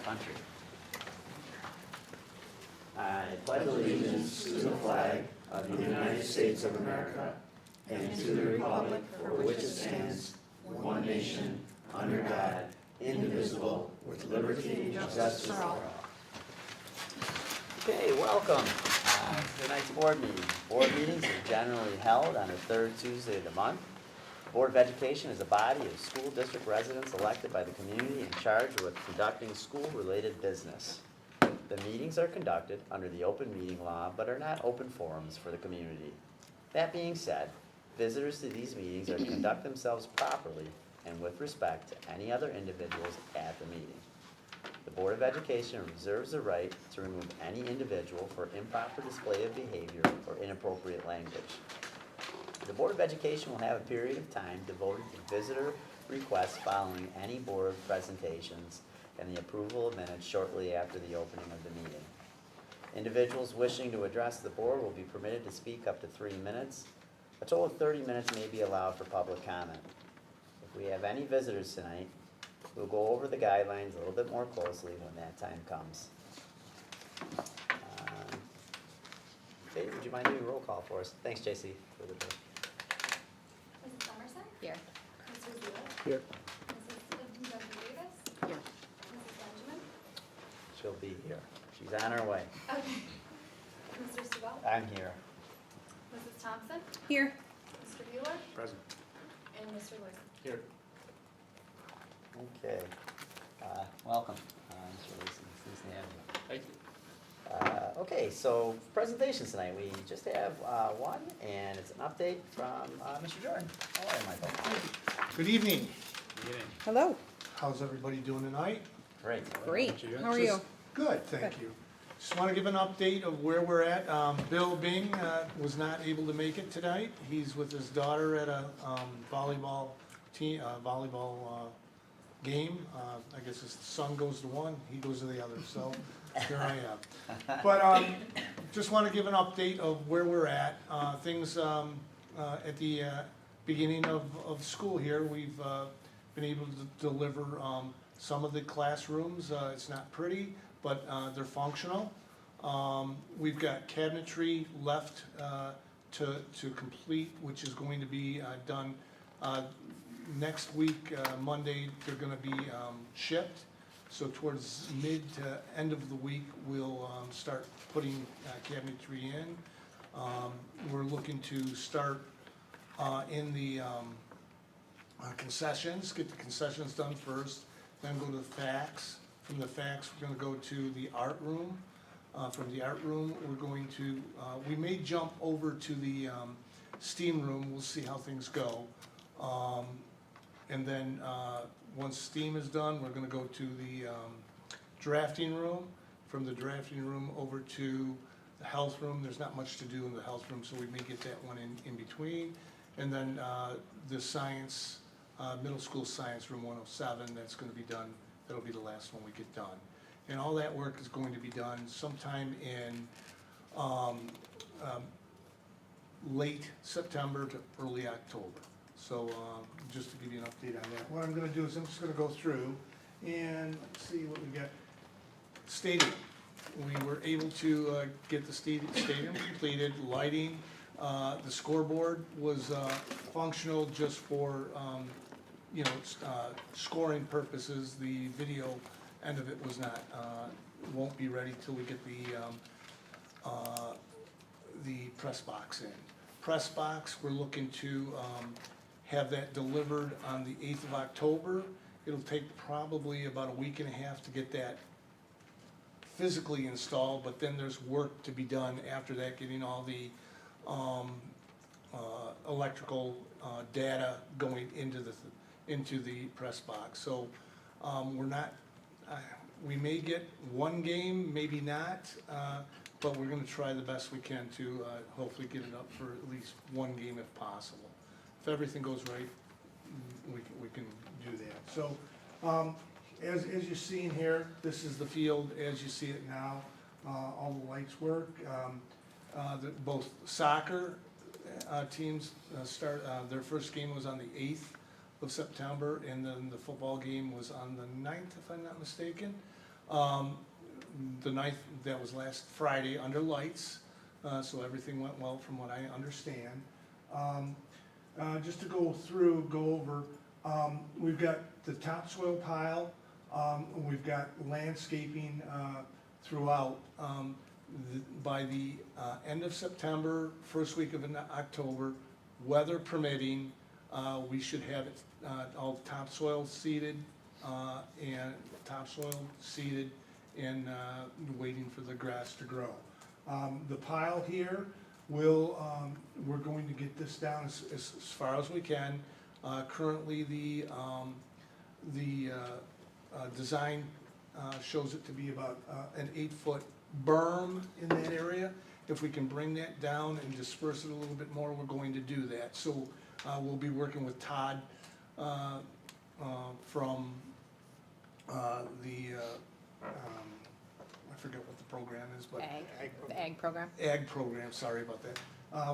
country. I pledge allegiance to the flag of the United States of America and to the republic for which it stands, one nation, under God, indivisible, with liberty and justice for all. Okay, welcome to tonight's board meeting. Board meetings are generally held on the third Tuesday of the month. The Board of Education is a body of school district residents elected by the community and charged with conducting school-related business. The meetings are conducted under the open meeting law, but are not open forums for the community. That being said, visitors to these meetings are to conduct themselves properly and with respect to any other individuals at the meeting. The Board of Education reserves the right to remove any individual for improper display of behavior or inappropriate language. The Board of Education will have a period of time devoted to visitor requests following any board presentations and the approval of minutes shortly after the opening of the meeting. Individuals wishing to address the board will be permitted to speak up to 3 minutes. A total of 30 minutes may be allowed for public comment. If we have any visitors tonight, we'll go over the guidelines a little bit more closely when that time comes. Dave, would you mind doing a roll call for us? Thanks, JC, for the day. Mrs. Summerson? Here. Mr. Zeller? Here. Mrs. Davis? Here. Mrs. Benjamin? She'll be here. She's on her way. Okay. Mr. Sewell? I'm here. Mrs. Thompson? Here. Mr. Bueller? Present. And Mr. Lewis? Here. Okay. Welcome, Mr. Lacy. It's nice to have you. Thank you. Okay, so presentations tonight. We just have one, and it's an update from Mr. Jordan. How are you, Michael? Good evening. Hello. How's everybody doing tonight? Great. Great. How are you? Good, thank you. Just want to give an update of where we're at. Bill Bing was not able to make it tonight. He's with his daughter at a volleyball team, game. I guess his son goes to one, he goes to the other, so here I am. But just want to give an update of where we're at. Things at the beginning of school here, we've been able to deliver some of the classrooms. It's not pretty, but they're functional. We've got cabinetry left to complete, which is going to be done next week. Monday, they're going to be shipped. So towards mid to end of the week, we'll start putting cabinetry in. We're looking to start in the concessions, get the concessions done first, then go to the fax. From the fax, we're going to go to the art room. From the art room, we're going to, we may jump over to the steam room. We'll see how things go. And then once steam is done, we're going to go to the drafting room. From the drafting room over to the health room. There's not much to do in the health room, so we may get that one in between. And then the science, middle school science room 107, that's going to be done. That'll be the last one we get done. And all that work is going to be done sometime in late September to early October. So just to give you an update on that. What I'm going to do is I'm just going to go through and let's see what we got. Stadium. We were able to get the stadium completed, lighting. The scoreboard was functional just for scoring purposes. The video end of it was not, won't be ready till we get the press box in. Press box, we're looking to have that delivered on the 8th of October. It'll take probably about a week and a half to get that physically installed, but then there's work to be done after that, getting all the electrical data going into the press box. So we're not, we may get one game, maybe not, but we're going to try the best we can to hopefully get it up for at least one game if possible. If everything goes right, we can do that. So as you're seeing here, this is the field as you see it now. All the lights work. Both soccer teams start, their first game was on the 8th of September, and then the football game was on the 9th, if I'm not mistaken. The ninth, that was last Friday, under lights, so everything went well from what I understand. Just to go over, we've got the topsoil pile, we've got landscaping throughout. By the end of September, first week of October, weather permitting, we should have it, all the topsoil seeded, and waiting for the grass to grow. The pile here will, we're going to get this down as far as we can. Currently, the design shows it to be about an 8-foot berm in that area. If we can bring that down and disperse it a little bit more, we're going to do that. So we'll be working with Todd from I forget what the program is, but. The ag program. Ag program, sorry about that.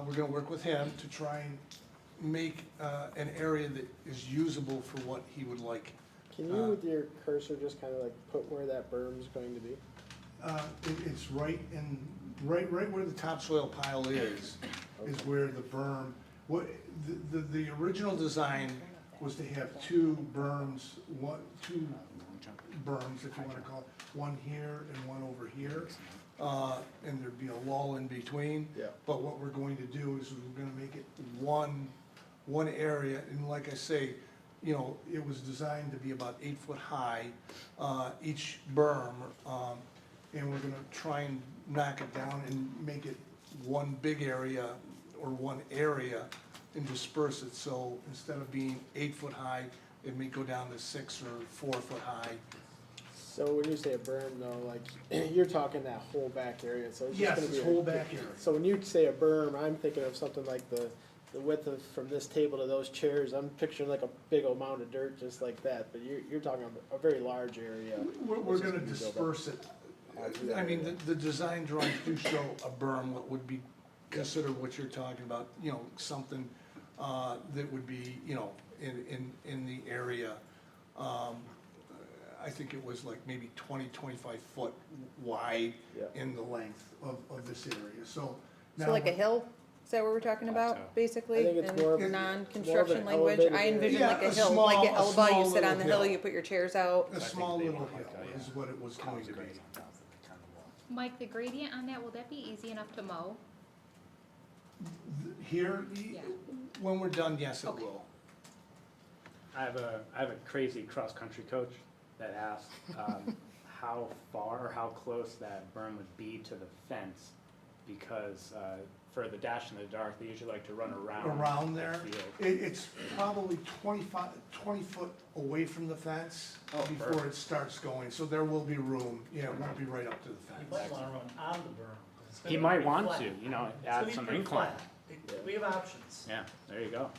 We're gonna work with him to try and make an area that is usable for what he would like. Can you, with your cursor, just kind of like put where that berm is going to be? It's right where the topsoil pile is where the berm, the original design was to have two berms, two berms, if you wanna call it, one here and one over here. And there'd be a lull in between. Yeah. But what we're going to do is we're gonna make it one area, and like I say, you know, it was designed to be about 8 foot high, each berm, and we're gonna try and knock it down and make it one big area, or one area, and disperse it, so instead of being 8 foot high, it may go down to 6 or 4 foot high. So when you say a berm though, like, you're talking that whole back area, so it's just Yes, gonna be. this whole back area. So when you say a berm, I'm thinking of something like the width of, from this table to those chairs, I'm picturing like a big amount of dirt just like that, but you're talking a very large area. We're gonna disperse it. I mean, the design drawings do show a berm, what would be considered what you're talking about, you know, something that would be, you know, in the area. I think it was like maybe 25 foot wide Yeah. in the length of this area, so. So now- like a hill, is that what we're talking about, basically? I think it's more of- In more of non-construction an language? elevated I envision area. like Yeah, a a hill, small- like at a Elba, small you sit on the little hill, hill. you put your chairs out. A small little hill is what it was going to be. Mike, the gradient on that, will that be easy enough to mow? Here, Yeah. when we're done, yes, it Okay. will. I have a crazy cross-country coach that asked how far or how close that berm would be to the fence, because for the dash in the dark, they usually like to run around There. the field. It's probably 20 foot away from the fence Oh, before perfect. it starts going, so there will be room. Yeah, it won't be right up to the You fence. might wanna run on the berm. 'Cause it's gonna He be might pretty want flat. to, you know, It's gonna add be some pretty incline. flat. We have options. Yeah, there you go.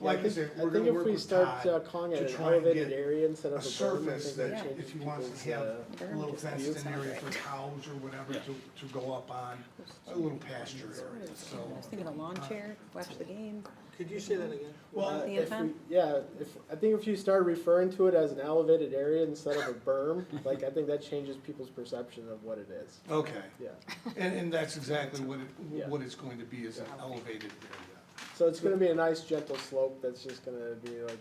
Like I said, we're gonna work with Todd Calling to it an try and elevated get area instead of a a berm, I surface think that that changes if you want people's, to have a Berm little just fenced sounds in area right. for cows or whatever Yeah. to go up on, a little pasture area, I so. was thinking a lawn chair, watch the game. Could you say that again? Well, The if intent? I think if you start referring to it as an elevated area instead of a berm, like, I think that changes people's perception of what it is. okay, Yeah, and that's exactly Yeah. what it's going to be, is an elevated area. so it's gonna be a nice gentle slope that's just gonna be like,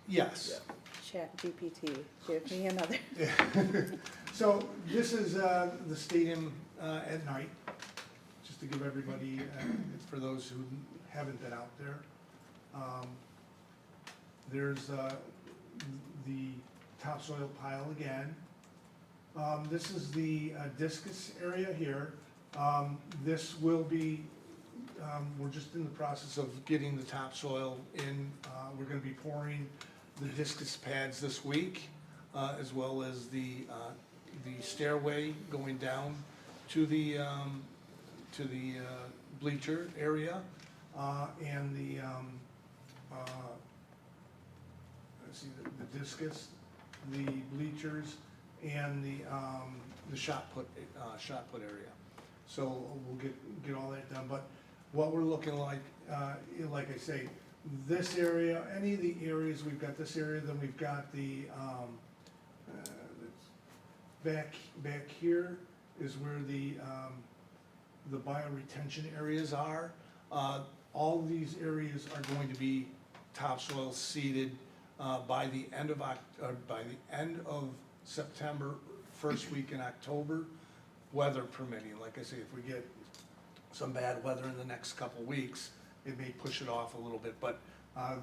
Yes. Chat GPT, give me another. So this is the stadium at night, just to give everybody, for those who haven't been out there. There's the topsoil pile again. This is the discus area here. This will be, we're just in the process of getting the topsoil in. We're gonna be pouring the discus pads this week, as well as the stairway going down to the bleacher area, and let's see, the discus, the bleachers, and the shot put area. So we'll get all that done, but what we're looking like I say, this area, any of the areas, we've got this area, then we've got the, let's back here is where the bioretention areas are. All these areas are going to be topsoil seeded by the end of September, first week in October, weather permitting. Like I say, if we get some bad weather in the next couple weeks, it may push it off a little bit, but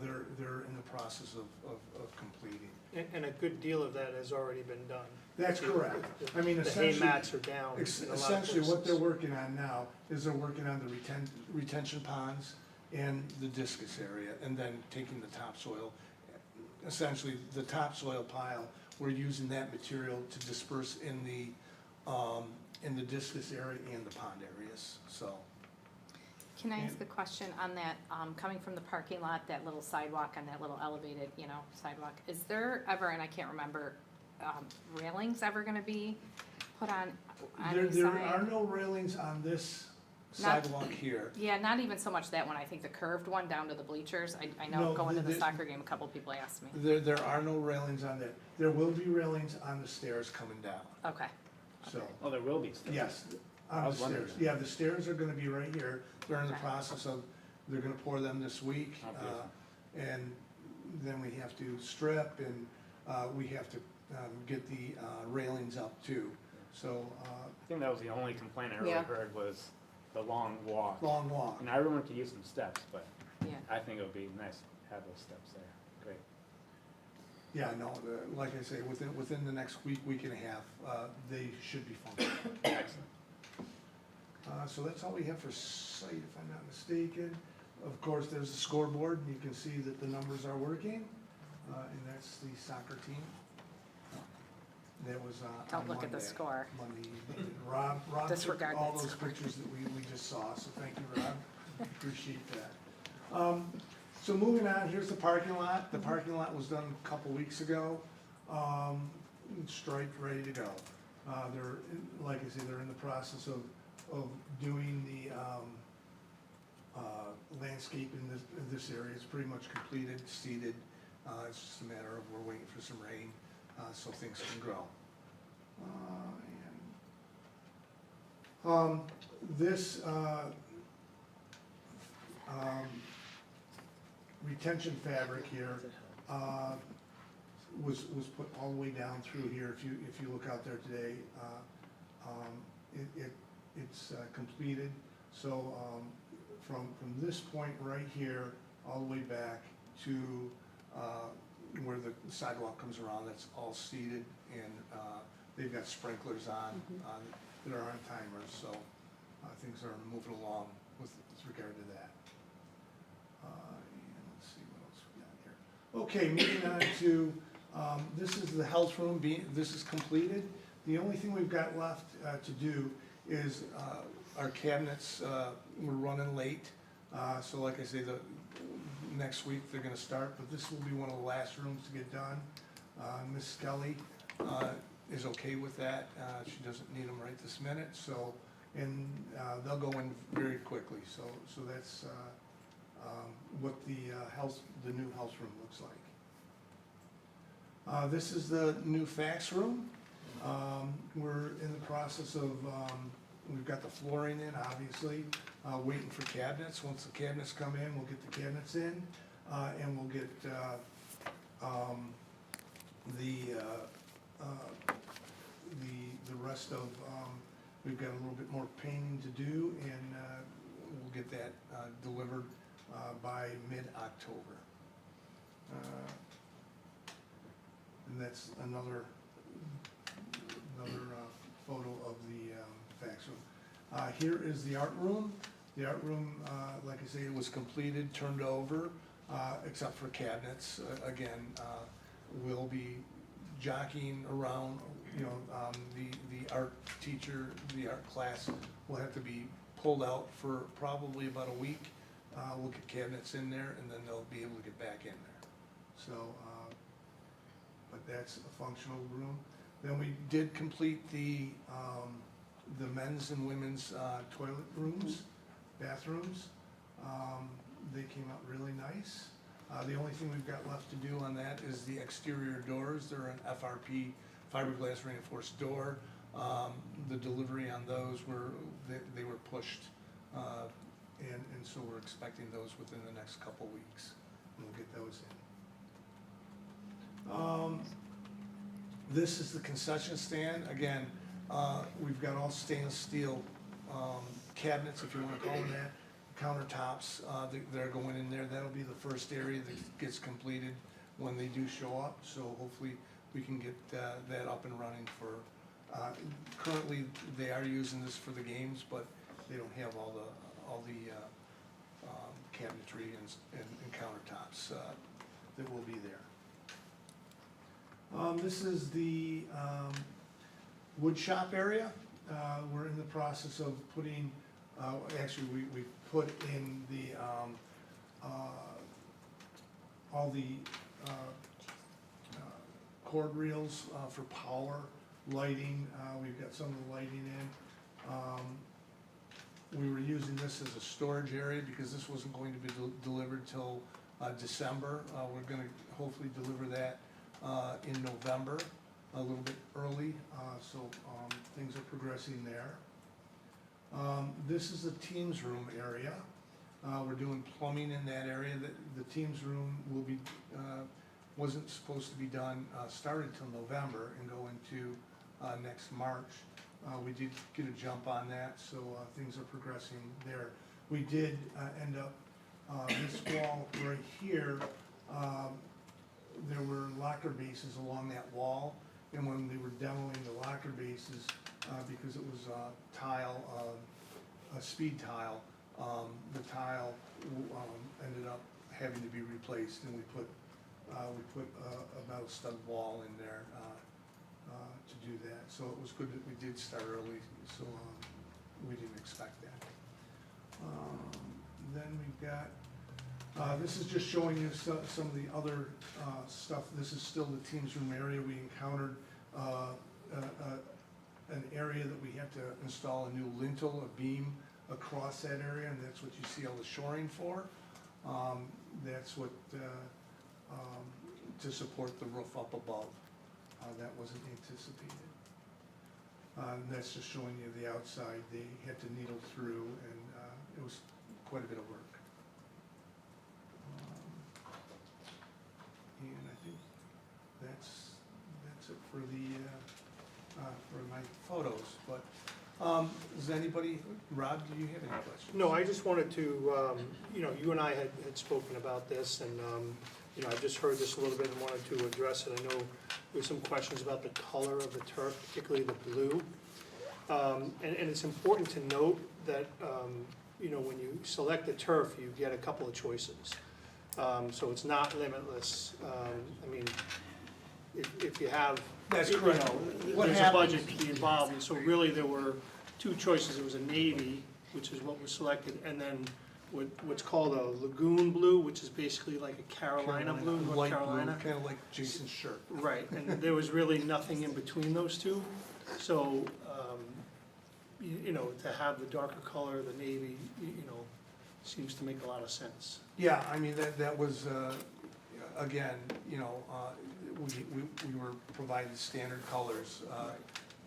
they're in the process of completing. And a good deal of that has already been done. That's correct. I mean, The hay essentially, mats are down in a lot of essentially what they're places. working on now is they're working on the retention ponds and the discus area, and then taking the topsoil. Essentially, the topsoil pile, we're using that material to disperse in the discus area and the pond areas, so. Can I ask a question on that, coming from the parking lot, that little sidewalk on that little elevated, sidewalk? Is there ever, and I can't remember, railings ever gonna be put on There either are side? no railings on this Not- sidewalk here. Yeah, not even so much that one, I think the curved one down to the bleachers. I know No, going to the the- soccer game, a couple people asked me. There are no railings on that. There will be railings on the stairs coming down, Okay, so. Oh, there will be still. Yes, I on the was wondering stairs. that. Yeah, the stairs are gonna be right here. They're in the Okay. process of, they're gonna pour them this week. Oh, beautiful. And then we have to strip and, we have to, get the, railings up too. So, I think that was the only complaint I really Yeah. heard was the long walk. long walk. And everyone could use some steps, but yeah. I think it would be nice to have those steps there. Great. Yeah, no, like I say, within the next week and a half, they should be functional. Excellent. So that's all we have for site, if I'm not mistaken. Of course, there's the scoreboard, and you can see that the numbers are working, and that's the soccer team. That was, on Don't look at the Monday- score. Monday evening. Rob took Disregard all that those score. pictures that we just saw, so thank you, Rob. Appreciate that. So moving on, here's the parking lot. The parking lot was done a couple weeks ago, striped, ready to go. They're, like I say, they're in the process of doing the, landscape in this area. It's pretty much completed, seeded. It's just a matter of we're waiting for some rain, so things can grow. This, retention fabric here, was put all the way down through here. If you look out there today, it's completed. So, from this point right here, all the way back to, where the sidewalk comes around, that's all seeded, and, they've got sprinklers on that are on timers, so, things are moving along with regard to that. And let's see what else we got here. Okay, moving on to, this is the health room, this is completed. The only thing we've got left to do is, our cabinets, we're running late. So like I say, next week they're gonna start, but this will be one of the last rooms to get done. Miss Skelly is okay with that. She doesn't need them right this minute, so, and they'll go in very quickly. So that's what the new health room looks like. This is the new fax room. We're in the process of, we've got the flooring in, obviously, waiting for cabinets. Once the cabinets come in, we'll get the cabinets in, and we'll get the rest of, we've got a little bit more painting to do, and we'll get that delivered by mid-October. And that's another photo of the fax room. Here is the art room. The art room, like I say, it was completed, turned over, except for cabinets. Again, we'll be jockeying around, the art teacher, the art class will have to be pulled out for probably about a week. We'll get cabinets in there, and then they'll be able to get back in there. So, but that's a functional room. Then we did complete the men's and women's toilet rooms, bathrooms. They came out really nice. The only thing we've got left to do on that is the exterior doors. They're an FRP fiberglass reinforced door. The delivery on those they were pushed, and so we're expecting those within the next couple weeks, and we'll get those in. This is the concession stand. Again, we've got all stainless steel cabinets, if you want to call them that, countertops that are going in there. That'll be the first area that gets completed when they do show up. So hopefully we can get that up and running for, currently they are using this for the games, but they don't have all the cabinetry and countertops that will be there. This is the wood shop area. We're in the process of putting, actually we put in the, all the cord reels for power, lighting. We've got some of the lighting in. We were using this as a storage area because this wasn't going to be delivered till December. We're gonna hopefully deliver that in November, a little bit early, so things are progressing there. This is the teams room area. We're doing plumbing in that area. The teams room will be, wasn't supposed to be done, started till November and go into next March. We did get a jump on that, so things are progressing there. We did end up, this wall right here, there were locker bases along that wall, and when they were demoing the locker bases, because it was tile, a speed tile, the tile ended up having to be replaced, and we put a metal stud wall in there to do that. So it was good that we did start early, so we didn't expect that. Then we've got, this is just showing you some of the other stuff. This is still the teams room area. We encountered an area that we have to install a new lintel, a beam across that area, and that's what you see all the shoring for. That's what, to support the roof up above. That wasn't anticipated. And that's just showing you the outside. They had to needle through, and it was quite a bit of work. And I think that's it for my photos. But does anybody, Rob, do you have any questions? No, I just wanted to, you and I had spoken about this, and, I just heard this a little bit and wanted to address it. I know there's some questions about the color of the turf, particularly the blue. And it's important to note that, when you select the turf, you get a couple of choices. So it's not limitless. I mean, if you have, That's correct. What there's a happens- budget to be involved, and so really there were two choices. It was a navy, which is what was selected, and then what's called a lagoon blue, which is basically like a Carolina blue, North Light Carolina. blue, kind of like Jason's shirt. Right, and there was really nothing in between those two. So, to have the darker color, the navy, seems to make a lot of sense. Yeah, I mean, that was, again, we were provided standard colors,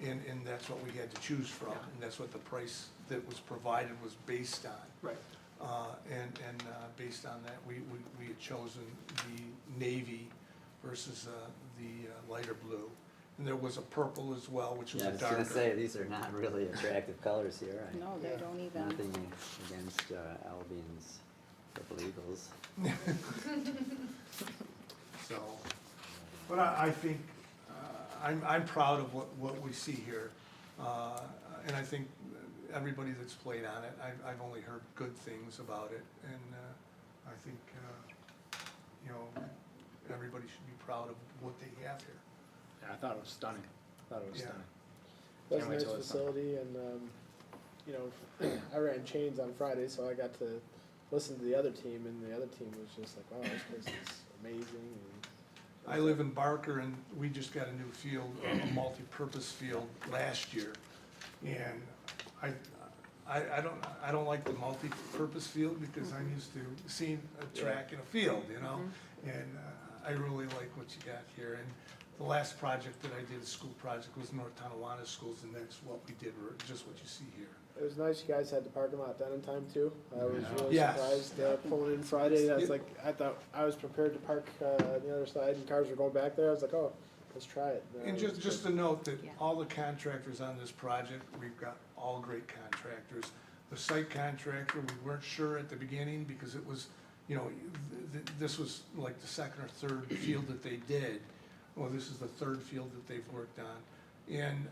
and that's what we had to choose from, and that's what the price that was provided was based on. Right. And based on that, we had chosen the navy versus the lighter blue. And there was a purple as well, which was Yeah, a I was darker. gonna say, these are not really attractive colors here. No, they Yeah. don't even. Nothing against Albion's Purple Eagles. So, but I think, I'm proud of what we see here. And I think everybody that's played on it, I've only heard good things about it. And I think, everybody should be proud of what they have here. Yeah, I thought it was stunning. I thought it was Yeah. stunning. That's Can't a wait nice till it's facility, and, I ran chains on Friday, so I got to listen to the other team, and the other team was just like, wow, this place is amazing. And I live in Barker, and we just got a new field, a multi-purpose field last year. And I don't like the multi-purpose field because I'm used to seeing a track in a field, And I really like what you got here. And The last project that I did, a school project, was North Tonawanda Schools, and that's what we did, just what you see here. It was nice you guys had the parking lot done in time too. I was really Yes. surprised pulling in Friday. I thought I was prepared to park on the other side and cars were going back there. I was like, oh, let's try it. And just to note that Yeah. all the contractors on this project, we've got all great contractors. The site contractor, we weren't sure at the beginning because it was, this was like the second or third field that they did. Well, this is the third field that they've worked on. And,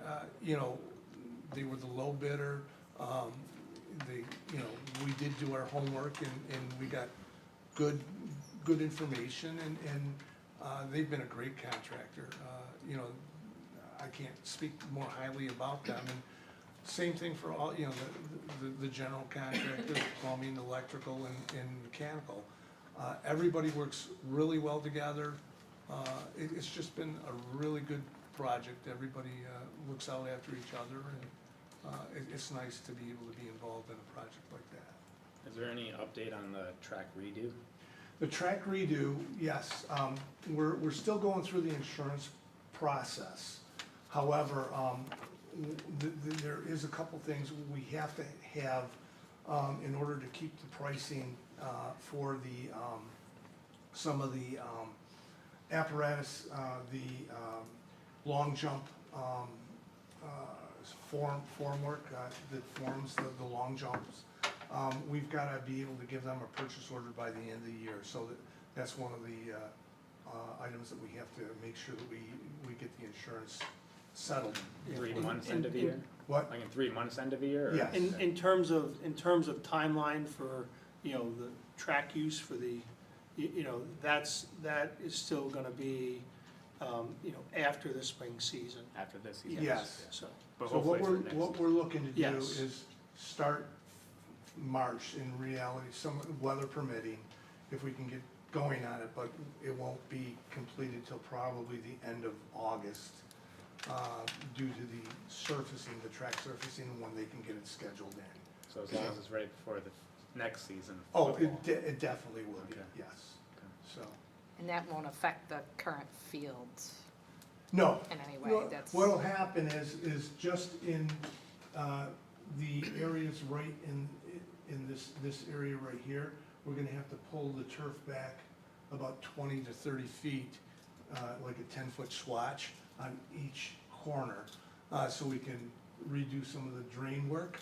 they were the low bidder. We did do our homework and we got good information and they've been a great contractor. I can't speak more highly about them. And same thing for all, the general contractors, plumbing, electrical, and mechanical. Everybody works really well together. It's just been a really good project. Everybody looks out after each other, and it's nice to be able to be involved in a project like that. Is there any update on the track redo? The track redo, yes, we're still going through the insurance process. However, there is a couple things we have to have in order to keep the pricing for some of the apparatus, the long jump form work that forms the long jumps. We've got to be able to give them a purchase order by the end of the year, so that's one of the items that we have to make sure that we get the insurance settled. 3 months end of the year? What? Like in 3 months end of the year? or- Yes. In terms of timeline for, the track use for the, that is still gonna be, after the spring season, After this season? Yes. so. But So what hopefully for next what we're looking to do Yes. is start March in reality, some weather permitting, if we can get going on it, but it won't be completed till probably the end of August, due to the surfacing, the track surfacing, and when they can get it scheduled in. So as long as it's ready before the next season? Oh, football. it definitely will be, Okay. yes. So, And that won't affect the current fields no. in any way, Well, that's. what'll happen is just in, the areas right in this area right here, we're gonna have to pull the turf back about 20 to 30 feet, like a 10-foot swatch on each corner, so we can redo some of the drain work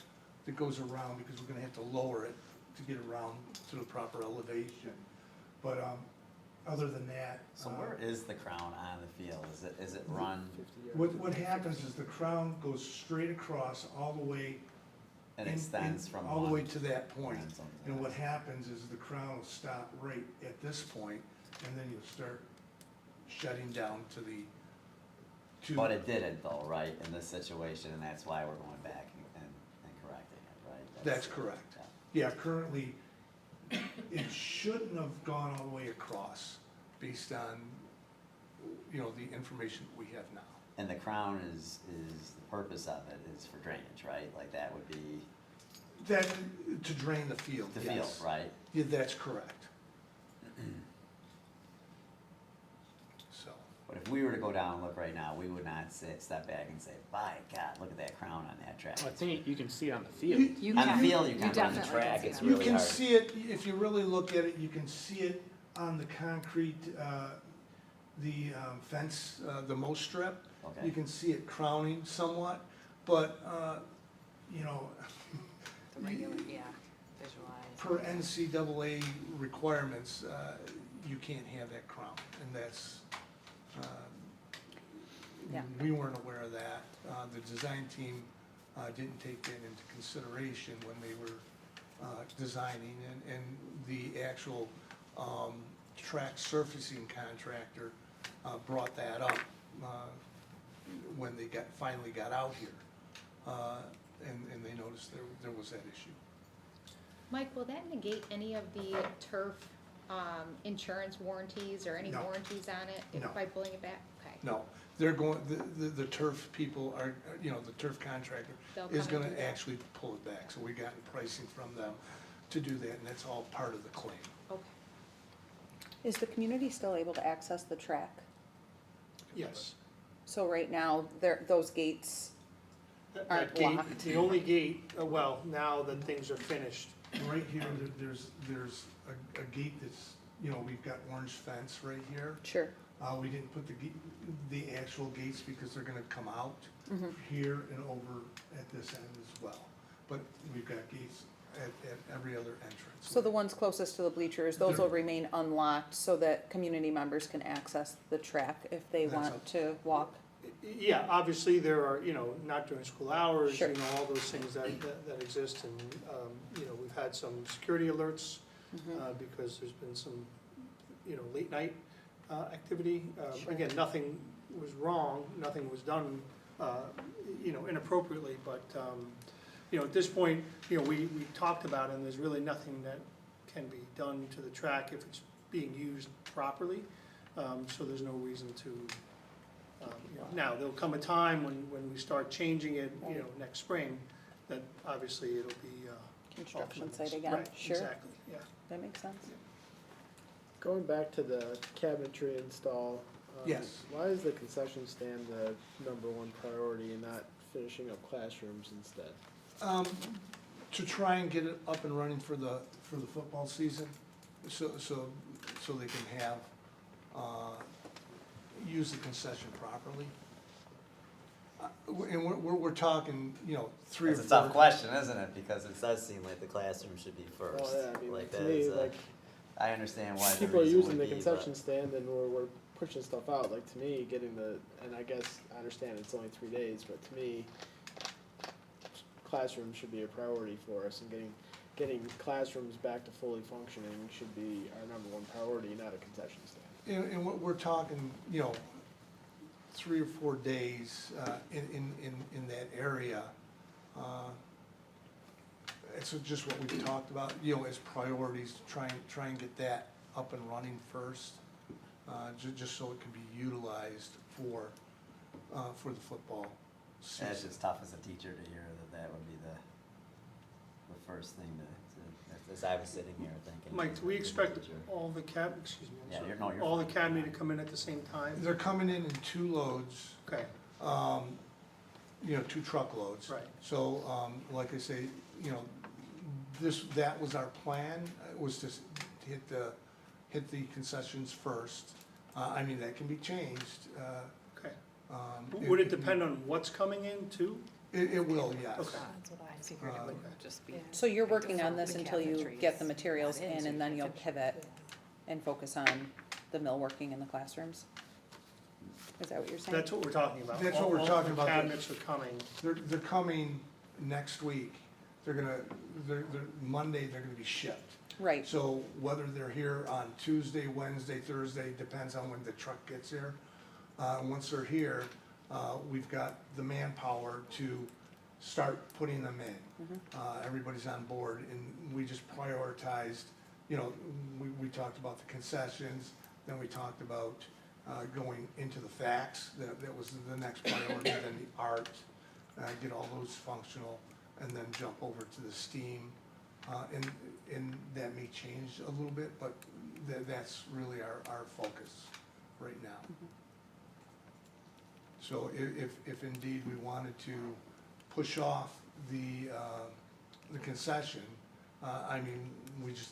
that goes around, because we're gonna have to lower it to get around to the proper elevation. But, other than that. So where is the crown on the field? Is it run 50 yards. What happens is the crown goes straight across all the way. and in- extends in- from all the one? way to that point. ends on the And other? what happens is the crown will stop right at this point, and then you'll start shutting down to the, But it didn't though, right, in this situation, and that's why we're going back and correcting it, right? That's correct. Yeah. Yeah, currently, it shouldn't have gone all the way across based on, the information that we have now. And the crown is, the purpose of it is for drainage, right? Like that would be That, to drain the field, the yes. field, right? Yeah, that's correct. So, But if we were to go down and look right now, we would not step back and say, by God, look at that crown on that track. I think you can see it on the field. You On the can- field, you can, but on the definitely track, can see it's them. you really can hard. see it, if you really look at it, you can see it on the concrete, the fence, the mow strip. Okay. You can see it crowning somewhat, but, The regular, yeah, visualize. per NCAA requirements, you can't have that crown, and that's, Yeah. we weren't aware of that. The design team didn't take that into consideration when they were designing, and the actual track surfacing contractor brought that up when they finally got out here. And they noticed there was that issue. Mike, will that negate any of the turf, insurance warranties or any No. warranties on it No. by pulling it back? Okay. No, they're going, the turf people are, the turf contractor They'll is come and gonna do that. actually pull it back, so we got pricing from them to do that, and that's all part of the claim. Okay. Is the community still able to access the track? Yes. So right now, those gates, That Aren't gate, locked. the only gate, well, now that things are finished, Right here, there's a gate that's, you know, we've got orange fence right here. sure, We didn't put the actual gates because they're gonna come out Mhm. here and over at this end as well. But we've got gates at every other entrance. so the ones closest to the bleachers, those They're- will remain unlocked so that community members can access the track if they That's want up- to walk? yeah, obviously there are, not during school hours, Sure. all those things that exist. And, we've had some security alerts because there's been some, late night activity. Sure. Again, nothing was wrong, nothing was done, inappropriately, but, at this point, we talked about it, and there's really nothing that can be done to the track if it's being used properly. So there's no reason to, now, there'll come a time when we start changing it, next spring, that obviously it'll be, Construction off site limits. again, Right, sure, exactly, yeah. that makes sense. Going back to the cabinetry install. Yes. Why is the concession stand the number one priority and not finishing up classrooms instead? To try and get it up and running for the football season, so they can have, use the concession properly. And we're talking, 3 or 4. It's a tough question, isn't it? Because it does seem like the classroom should be first. Well, yeah, I mean, Like to that me, is like, I understand why the people are reason using would the be, concession but stand and we're pushing stuff out, like, to me, getting and I guess, I understand it's only 3 days, but to me, classrooms should be a priority for us, and getting classrooms back to fully functioning should be our number one priority, not a concession stand. And we're talking, 3 or 4 days in that area. It's just what we've talked about, as priorities, to try and get that up and running first, just so it can be utilized for the football season. it's just tough as a teacher to hear that would be the first thing as I was sitting here thinking. Mike, do we as a expect teacher. all the excuse me, I'm Yeah, sorry, you're all the fine. academy to come in at the same time? They're coming in 2 loads, Okay, 2 truckloads. right. So, like I say, that was our plan, was to hit the concessions first. I mean, that can be changed. Okay. It- Would it depend on what's coming in too? It will, yes. Okay. That's what I figured it would just be. So you're working on Default this to until you cabinetry get the is materials not in, in, so and you then can you'll finish pivot and focus on the millworking in the classrooms? Is that what you're saying? That's what we're talking about. That's what we're All talking the about. cabinets are coming. They're coming next week. They're Monday, they're gonna be shipped. Right, So whether they're here on Tuesday, Wednesday, Thursday, depends on when the truck gets here. Once they're here, we've got the manpower to start putting them in. Everybody's on board, and we just prioritized, we talked about the concessions, then we talked about going into the facts, that was the next priority, then the art, get all those functional, and then jump over to the STEAM. And that may change a little bit, but that's really our focus right now. So if indeed we wanted to push off the concession, we just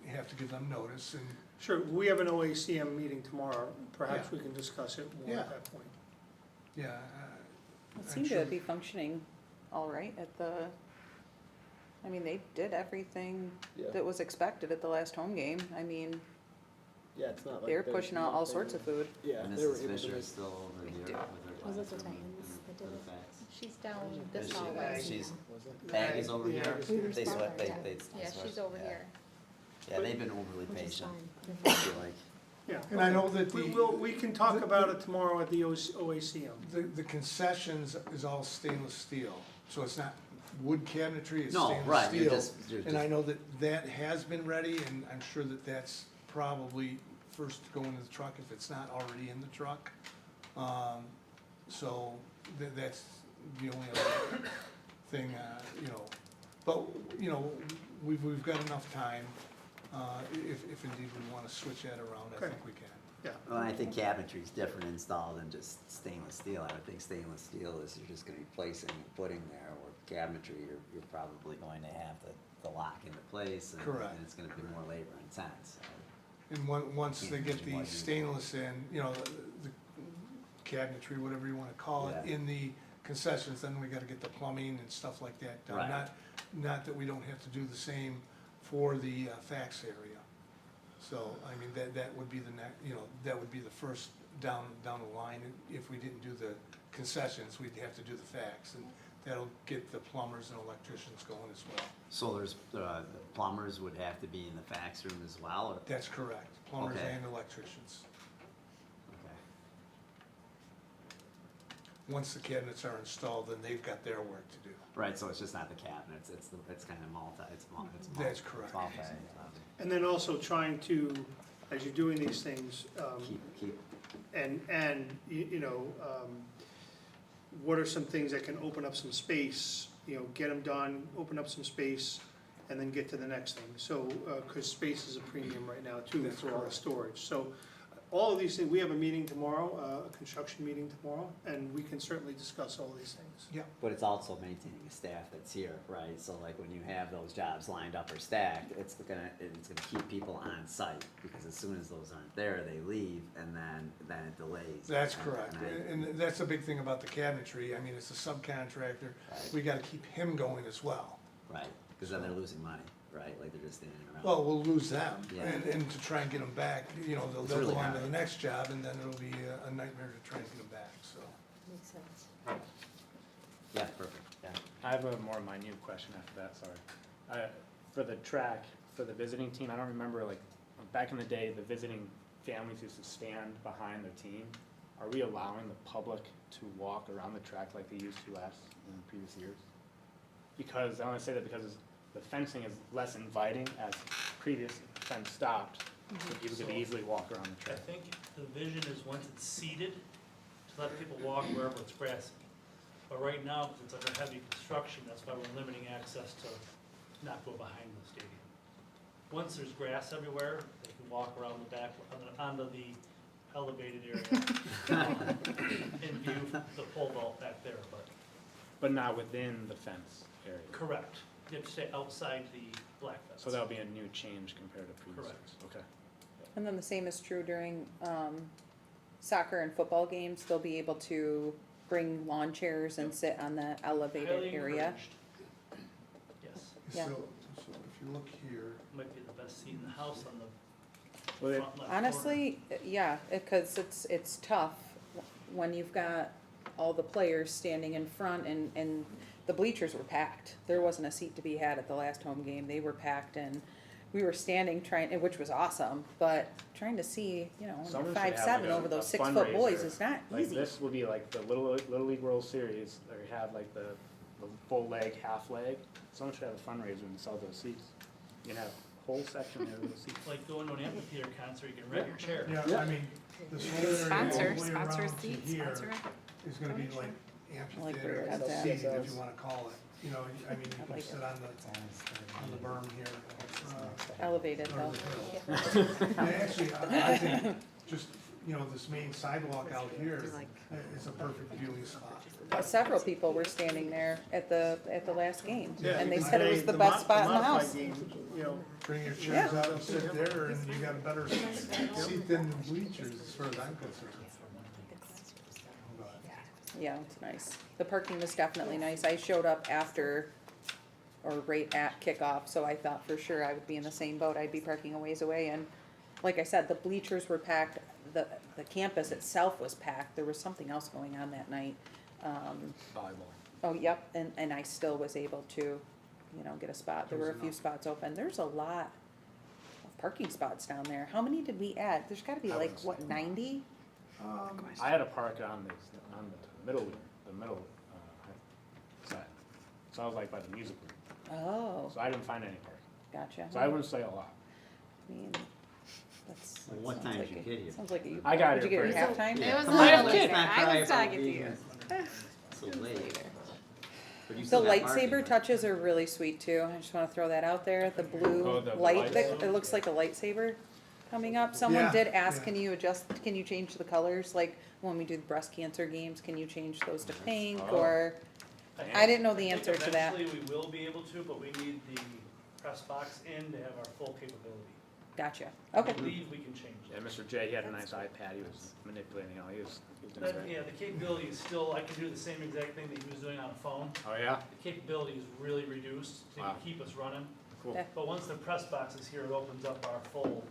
have to give them notice, and Sure, we have an OACM meeting tomorrow. Perhaps Yeah. we can discuss it more Yeah. at that point. yeah. it I'm seemed sure- to be functioning all right at they did everything Yeah. that was expected at the last home game. Yeah, it's not like. They were there's pushing out all nothing- sorts of food. Yeah, they were Mrs. able to Fisher make. is still over here with her Was it the classroom Titans that did for the it? facts. She's down this Is she- hallway. She's, Was it? Maggie's over Yeah, here, we they respect sweat, that. they. Yeah, she's over yeah. here. Yeah, they've been overly Which is patient, fine. I feel like. Yeah. And I know that We can talk about it tomorrow at the OACM. the concessions is all stainless steel, so it's not wood cabinetry, it's No, stainless right, you're steel. just, And I know that has been ready, and I'm sure that's probably first to go into the truck if it's not already in the truck. So that's the only other thing, but, we've got enough time, if indeed we wanna switch that around, I Okay. think we can. Yeah. Well, I think cabinetry is different install than just stainless steel. I would think stainless steel is you're just gonna be placing and putting there, or cabinetry, you're probably going to have the lock into place. Correct. And it's gonna be more labor intense. And once they Can't get imagine the what you- stainless in, you know, the cabinetry, whatever you wanna call it, Yeah. in the concessions, then we gotta get the plumbing and stuff like that done. Right. Not that we don't have to do the same for the fax area. So, I mean, that would be the that would be the first down the line. If we didn't do the concessions, we'd have to do the fax, and that'll get the plumbers and electricians going as well. So there's, the plumbers would have to be in the fax room as well, or? That's correct, plumbers Okay. and electricians. Okay. Once the cabinets are installed, then they've got their work to do. Right, so it's just not the cabinets, it's kind of That's correct. multi, And then also trying to, as you're doing these things, keep, what are some things that can open up some space, get them done, open up some space, and then get to the next thing. So, because space is a premium right now too That's for all the correct. storage. So all of these things, we have a meeting tomorrow, a construction meeting tomorrow, and we can certainly discuss all these things. but it's also maintaining a staff that's here, right? So like when you have those jobs lined up or stacked, it's gonna keep people on site, because as soon as those aren't there, they leave, and then it delays. That's And- correct, and and that's a big thing about the cabinetry. I mean, it's a subcontractor, Right. we gotta keep him going as well. Right, because then they're losing money, right? Like they're just standing around. Well, we'll lose them, Yeah. and to try and get them back, they'll It's really go on to hard. the next job, and then it'll be a nightmare to try and get them back, so. Makes sense. Yeah, perfect, yeah. I have a more minute question after that, sorry. For the track, for the visiting team, I don't remember, like, back in the day, the visiting families used to stand behind their team. Are we allowing the public to walk around the track like they used to last in previous years? Because, I wanna say that because the fencing is less inviting as previous fence stopped, so people could easily walk around the I track. think the vision is once it's seeded, to let people walk wherever it's grassy. But right now, because it's under heavy construction, that's why we're limiting access to not go behind the stadium. Once there's grass everywhere, they can walk around the back, onto the elevated area, and view the pole vault back there, but But not within the fence area. correct. You have to stay outside the black fence. So that'll be a new change compared to previous Correct. years, okay. And then the same is true during soccer and football games. They'll be able to bring lawn chairs and sit on the elevated Highly area. encouraged. Yes, Yeah. So if you look here, might be the best seat in the house on the Well, front left corner. Honestly, yeah, because it's tough when you've got all the players standing in front and the bleachers were packed. There wasn't a seat to be had at the last home game. They were packed and we were standing which was awesome, but trying to see, when Someone you're should have 5'7" like over a those 6-foot boys fundraiser. is not Like easy. this would be like the Little League World Series, or you have like the full leg, half leg. Someone should have a fundraiser and sell those seats. You can have a whole section there of those seats. Like going to an amphitheater concert, you can rent your chair. yeah, I mean, this whole area all Sponsor, the way sponsor around to seats, here sponsor it. is gonna be like Like where amphitheater that's at. seating, if you wanna call it. You can like sit on the berm here. Elevated or though. the hill. And actually, I think just, this main sidewalk out here is a perfect viewing spot. Several people were standing there at the last game, Yeah, and they you said it can was play the best spot in the modified house. game, Bring your chairs out and sit there, and you got a better seat than the bleachers, as far as I'm concerned. But- Yeah, it's nice. The parking was definitely nice. I showed up after or right at kickoff, so I thought for sure I would be in the same boat. I'd be parking a ways away, and like I said, the bleachers were packed. The campus itself was packed. There was something else going on that night. Volleyball. Oh, yep, and I still was able to, get a spot. There were a few spots open. There's a lot of parking spots down there. How many did we add? There's gotta be I like, was- what, 90? I had a park on the middle side. So I was like by the music room. Oh, So I didn't find any parking. gotcha. So I wouldn't say a lot. I mean, that's. Well, what sounds time like did you a- get here? Sounds like a. I got Did you here get here first. halftime? It was a Come on, little let's later. not I cry was about talking to being you. So late. But you The still got parking, lightsaber right? touches are really sweet too. I just wanna throw that out there. The blue Oh, the light, lights. it looks like a lightsaber. coming up. Someone Yeah, did ask, yeah. can you change the colors? Like, when we do the breast cancer games, can you change those to pink, Oh. or? I didn't know the think answer to that. Eventually, we will be able to, but we need the press box in to have our full capability. Gotcha, I okay. believe we can change Yeah, it. Mr. J, he had a nice iPad, he was manipulating, he was doing But, great. yeah, the capability is still, I can do the same exact thing that he was doing on a phone. Oh, yeah? The capability is really reduced to Wow. keep us running. Cool. Okay. But once the press box is here, it opens up our full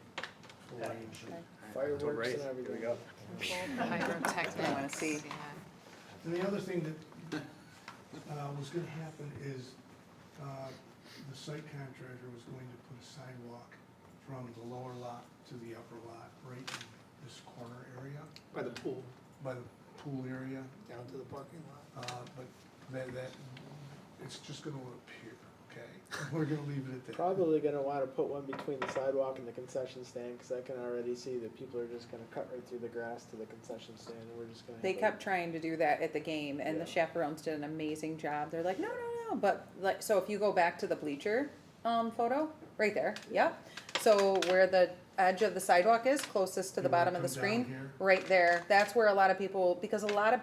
package. Fireworks Great. and everything. Here we go. Pyrotechnics. I wanna see. Yeah. And the other thing that was gonna happen is, the site contractor was going to put a sidewalk from the lower lot to the upper lot, right in this corner area, By the pool, by the pool area. down to the parking lot. But that, it's just gonna appear, okay? We're gonna leave it at that. Probably gonna wanna put one between the sidewalk and the concession stand, cause I can already see that people are just gonna cut right through the grass to the concession stand, and we're just gonna. They have a- kept trying to do that at the game, and the Yeah. chaperones did an amazing job. They're like, no, but like, so if you go back to the bleacher, photo, right there, yep. So where the edge of the sidewalk is, closest to the You wanna bottom of the come down screen, here? right there, that's where a lot of people, because a lot of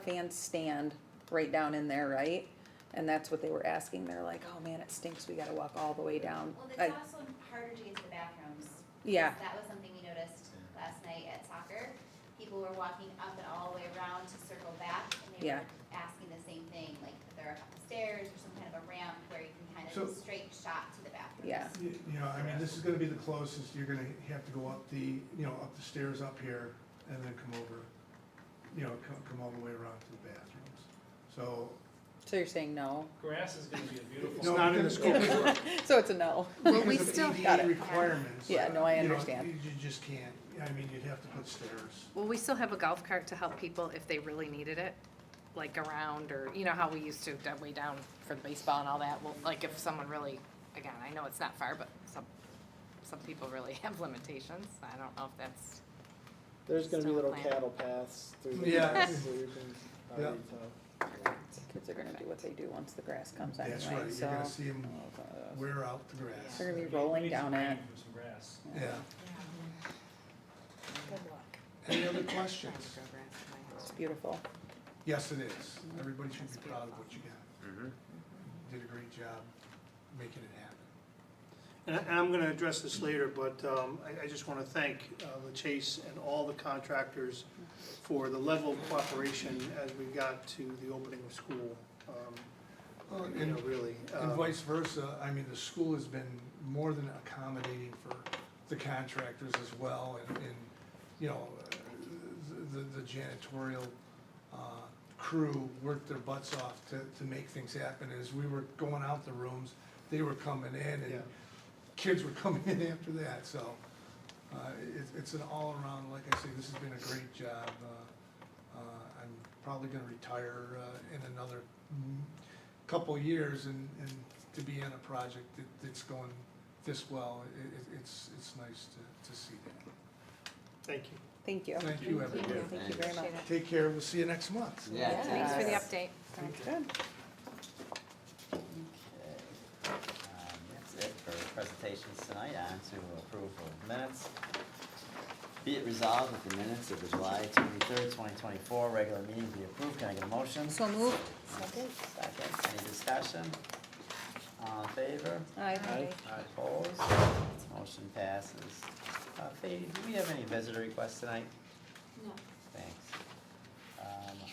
fans stand right down in there, right? And that's what they were asking, they're like, oh man, it stinks, we gotta walk all the way down. Well, I- it's also harder to get to the bathrooms. Yeah. because That was something we noticed last night at soccer. People were walking up and all the way around to circle back, and they Yeah. were asking the same thing, like if there are a couple stairs or some kind of a ramp where you can kind So- of straight shot to the bathrooms. Yeah. You know, I mean, this is gonna be the closest, you're gonna have to go up the, up the stairs up here, and then come over, come all the way around to the bathrooms. So, So you're saying no? Grass is gonna be a beautiful. It's not in the scope of work. So it's a no. Well, we because of still, Got ADA it. requirements. Yeah, no, I you know, understand. You just can't, I mean, you'd have to put stairs. well, we still have a golf cart to help people if they really needed it, like around, or, you know how we used to way down for the baseball and all that. Well, like if someone really, again, I know it's not far, but some people really have limitations. I don't know if that's, There's gonna be Still a little plan. cattle paths through the Yeah. grass, so you can Yeah. already tell. Kids are gonna do what they do once the grass comes anyway, That's so. right, you're gonna see them wear out the grass. They're gonna be We rolling need some down rain it. for some grass. Yeah. good luck. Any other questions? It's beautiful. Yes, it is. Everybody should be proud of what you got. Mm-hmm. You did a great job making it happen. And I'm gonna address this later, but I just wanna thank the Chase and all the contractors for the level of cooperation as we got to the opening of school. Well, You know, really. And vice versa, I mean, the school has been more than accommodating for the contractors as well, and the janitorial crew worked their butts off to make things happen. As we were going out the rooms, they were coming in, Yeah. and kids were coming in after that, so it's an all-around, like I say, this has been a great job. I'm probably gonna retire in another couple years, and to be in a project that's going this well, it's nice to see that. Thank you. Thank you. Thank you, everybody. Thank you very much. Appreciate it. Take care, we'll see you next month. Yeah. Thanks for the Yes. update. Sounds good. Okay. That's it for presentations tonight. On to approval of minutes. Be it resolved that the minutes of the July 23rd, 2024 regular meeting be approved. Can I get a motion? So moved. Second. Any discussion? All in favor? Aye. Opposed? Motion passes. Fady, do we have any visitor requests tonight? No. Thanks.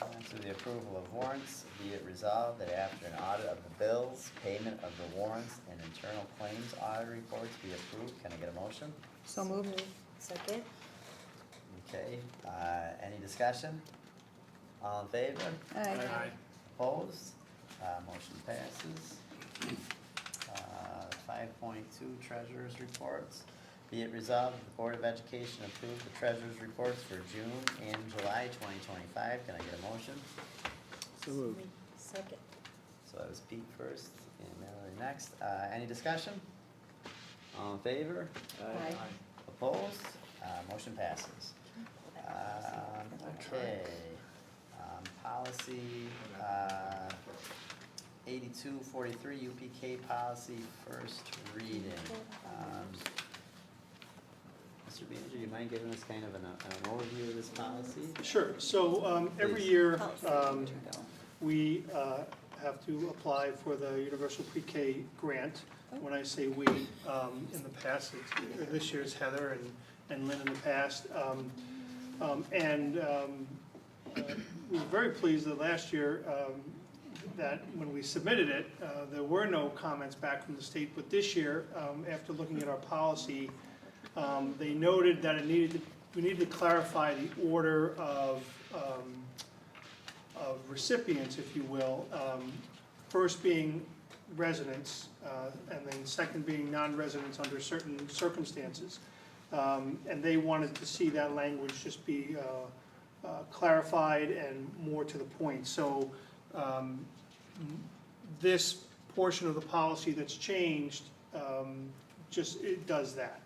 On to the approval of warrants. Be it resolved that after an audit of the bills, payment of the warrants, and internal claims audit reports be approved. Can I get a motion? So moved. Second? Okay, any discussion? All in favor? Aye. Opposed? Motion passes. 5.2 Treasurer's Reports. Be it resolved that the Board of Education approve the Treasurer's Reports for June and July 2025. Can I get a motion? So moved. Second. So that was Pete first and Mallory next. Any discussion? All in favor? Aye. Opposed? Motion passes. Okay, policy, 8243 UPK policy, first reading. Mr. Mr. Manager, do you mind giving us kind of an overview of this policy? Sure, so every Please. year, we have to apply for the Universal Pre-K grant. When I say we, in the past, this year's Heather and Lynn in the past. We were very pleased that last year, that when we submitted it, there were no comments back from the state, but this year, after looking at our policy, they noted that we needed to clarify the order of recipients, if you will. First being residents, and then second being non-residents under certain circumstances. And they wanted to see that language just be clarified and more to the point. So this portion of the policy that's changed, it does that.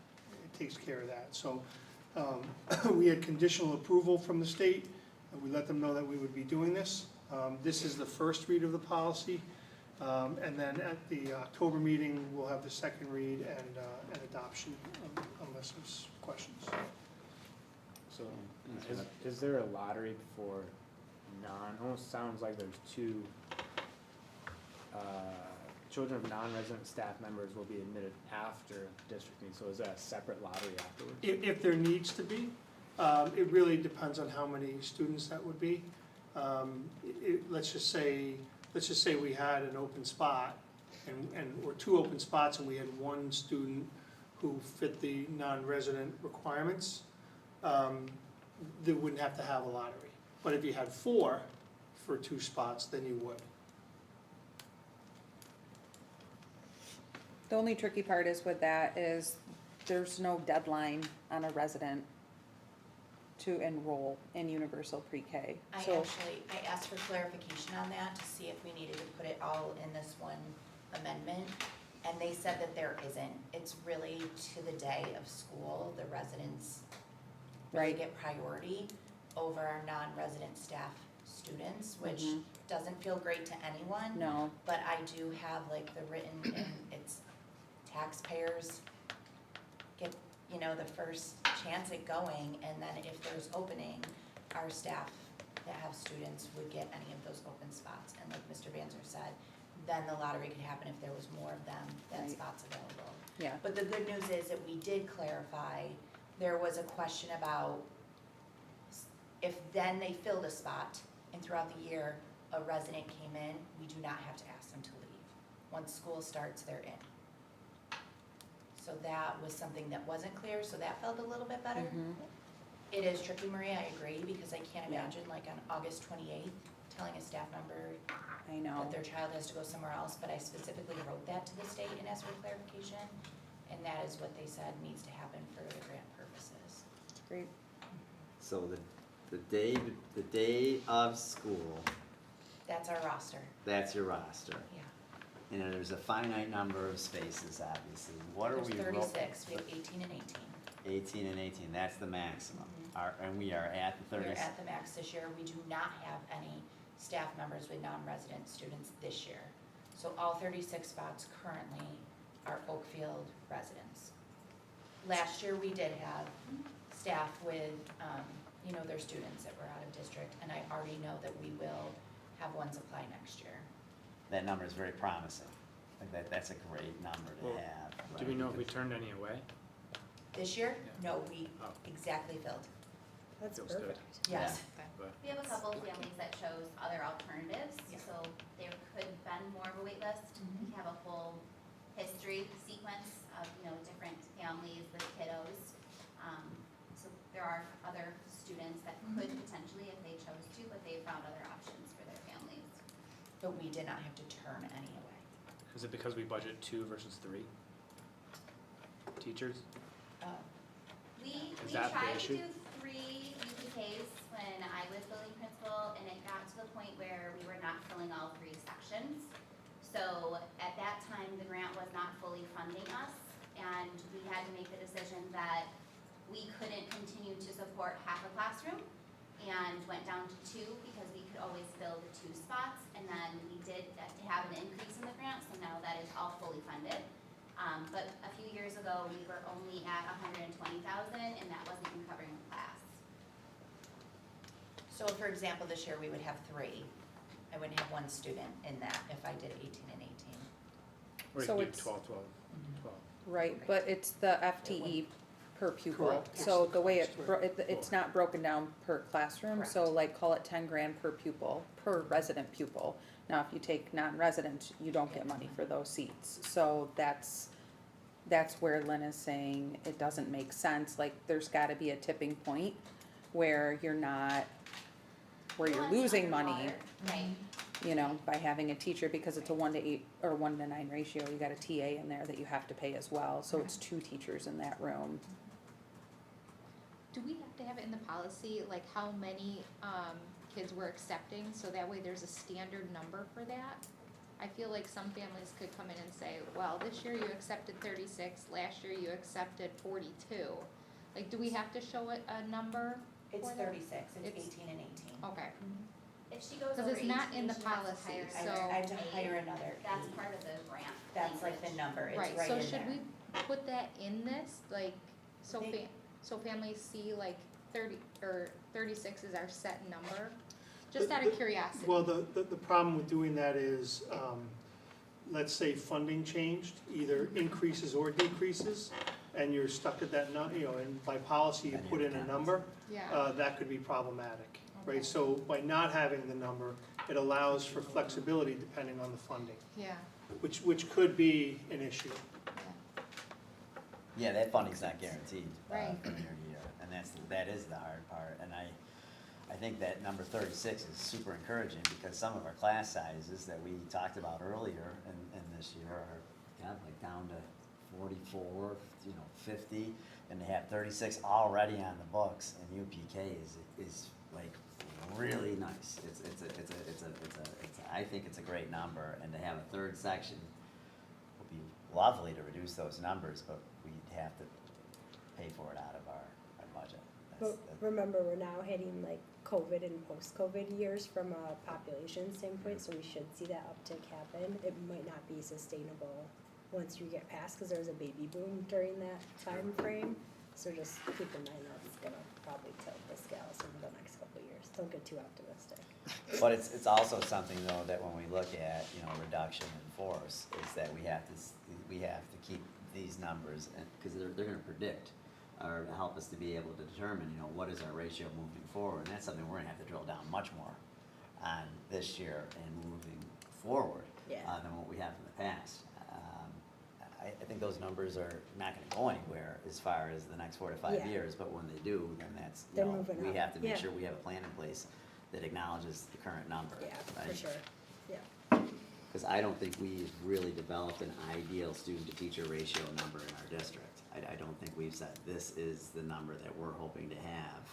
It takes care of that. So we had conditional approval from the state, and we let them know that we would be doing this. This is the first read of the policy, and then at the October meeting, we'll have the second read and adoption, unless there's questions. So, is there a lottery for almost sounds like there's two, children of non-resident staff members will be admitted after district meeting, so is that a separate lottery afterwards? If there needs to be, it really depends on how many students that would be. Let's just say we had an open spot, or two open spots, and we had one student who fit the non-resident requirements, they wouldn't have to have a lottery. But if you had 4 for 2 spots, then you would. The only tricky part is with that is there's no deadline on a resident to enroll in universal pre-K. I asked for clarification on that to see if we needed to put it all in this one amendment, and they said that there isn't. It's really to the day of school, the residents really Right. get priority over our non-resident staff students, which Mhm. doesn't feel great to anyone. No, But I do have like the written, and it's taxpayers get, the first chance at going, and then if there's opening, our staff that have students would get any of those open spots. And like Mr. Banzer said, then the lottery could happen if there was more of them, then Right. spots available. yeah, But the good news is that we did clarify, there was a question about if then they filled a spot and throughout the year a resident came in, we do not have to ask them to leave. Once school starts, they're in. So that was something that wasn't clear, so that felt a little bit better. Mhm. It is tricky, Maria, I agree, because I can't Yeah. imagine like on August 28th, telling a staff member I know. that their child has to go somewhere else, but I specifically wrote that to the state and asked for clarification. And that is what they said needs to happen for the grant purposes. Great. So the day of school, That's our roster, that's your roster. yeah. And there's a finite number of spaces, obviously. What are There's we? 36, we have 18 and 18. 18 and 18, that's the maximum. Mhm. And we are at the We're 30. at the max this year. We do not have any staff members with non-resident students this year. So all 36 spots currently are Oakfield residents. Last year, we did have staff with, their students that were out of district, and I already know that we will have ones apply next year. That number is very promising. Like that's a great number to Well, have. Do we right? know if we Because- turned any away? This year, Yeah. no, we Oh. exactly filled, That's Feels good. perfect. yes. But We have a couple of families that chose other alternatives, Yeah. so there could have been more of a wait list. Mhm. We have a whole history sequence of, different families with kiddos. So there are other students that could potentially, if they chose to, but they found other options for their families. But we did not have to turn any away. is it because we budget 2 versus 3 teachers? We Is that the tried to issue? do 3 UPKs when I was building principal, and it got to the point where we were not filling all 3 sections. So at that time, the grant was not fully funding us, and we had to make the decision that we couldn't continue to support half a classroom, and went down to 2 because we could always fill the 2 spots. And then we did have an increase in the grant, so now that is all fully funded. But a few few years ago, we were only at 120,000, and that wasn't even covering the class. So for example, this year we would have 3. I wouldn't have 1 student in that if I did 18 and 18. Or you So could do it's- 12, 12, 12. Right, but it's the FTE per pupil. Correct. So the way That's right. it's not broken down per classroom, so Correct. like call it 10 grand per pupil, per resident pupil. Now, if you take non-resident, you don't get money for those seats. So that's where Lynn is saying it doesn't make sense, like there's gotta be a tipping point where you're not, where you're Well, it's losing money, underwater, Right. you know, by having a teacher, because it's a 1-to-8 or 1-to-9 ratio, you got a TA in there that you have to pay as well, so it's 2 teachers in that room. Do we have to have it in the policy, like how many, kids we're accepting, so that way there's a standard number for that? I feel like some families could come in and say, well, this year you accepted 36, last year you accepted 42. Like, do we have to show it a number It's for that? 36, it's It's- 18 and 18. Okay, If she goes 'Cause over it's not 18, in the she has to policy, hire I so- I have to another hire aide. another That's aide. part of the grant. That's like the language. number, it's right, right so in should there. we put that in this, like, so They- so families see like 30, or 36 is our set number? Just out of curiosity. Well, the problem with doing that is, let's say funding changed, either increases or decreases, and you're stuck at that and by policy you Then you put in a can't. number, Yeah, that could be problematic, Okay. right? So by not having the number, it allows for flexibility depending on the funding, yeah, which could be an issue. yeah. Yeah, that funding's not guaranteed, Right. from year to year, and that is the hard part, and I think that number 36 is super encouraging, because some of our class sizes that we talked about earlier in this year are kind of like down to 44, 50, and they have 36 already on the books, and UPK is like really nice. I think it's a great number, and to have a third section would be lovely to reduce those numbers, but we'd have to pay for it out of our budget. But remember, we're now hitting like COVID and post-COVID years from a population standpoint, so we should see that uptick happen. It might not be sustainable once you get past, because there was a baby boom during that time frame. So just keep in mind that's gonna probably tilt the scales over the next couple of years. Don't get too optimistic. But it's also something though that when we look at, reduction in force, is that we have to keep these numbers, and, because they're gonna predict, or help us to be able to determine, what is our ratio moving forward, and that's something we're gonna have to drill down much more on this year and moving forward, Yeah. than what we have in the past. I think those numbers are not gonna go anywhere as far as the next 4 to 5 Yeah. years, but when they do, then that's, They're moving we up. have to make Yeah. sure we have a plan in place that acknowledges the current number, Yeah, right? for sure. Yeah. Because I don't think we've really developed an ideal student-to-teacher ratio number in our district. I don't think we've said, this is the number that we're hoping to have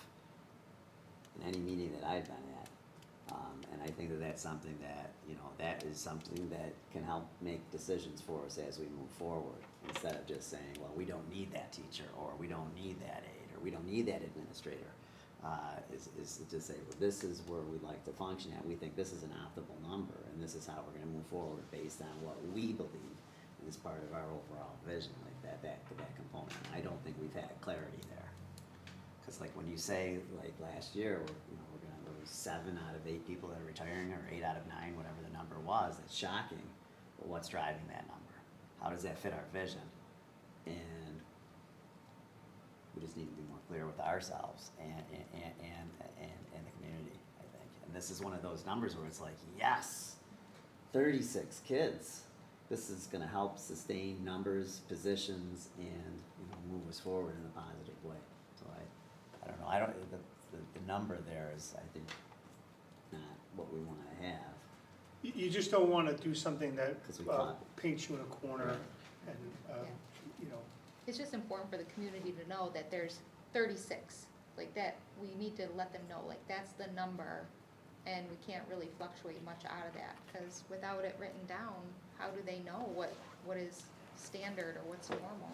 in any meeting that I've been at. And I think that that's something that, that is something that can help make decisions for us as we move forward, instead of just saying, well, we don't need that teacher, or we don't need that aide, or we don't need that administrator. Is to say, well, this is where we'd like to function at, we think this is an optimal number, and this is how we're gonna move forward based on what we believe is part of our overall vision, like that component. And I don't think we've had clarity there. Cause like when you say, like last year, we're gonna lose 7 out of 8 people that are retiring, or 8 out of 9, whatever the number was, that's shocking. But what's driving that number? How does that fit our vision? And we just need to be more clear with ourselves and the community, I think. And this is one of those numbers where it's like, yes, 36 kids. This is gonna help sustain numbers, positions, and, move us forward in a positive way. So I don't know, the number there is, I think, not what we wanna have. You just don't wanna do something that 'Cause we can't. paints you in a corner and, It's just important for the community to know that there's 36, like that, we need to let them know, like, that's the number, and we can't really fluctuate much out of that, because without it written down, how do they know what is standard or what's normal?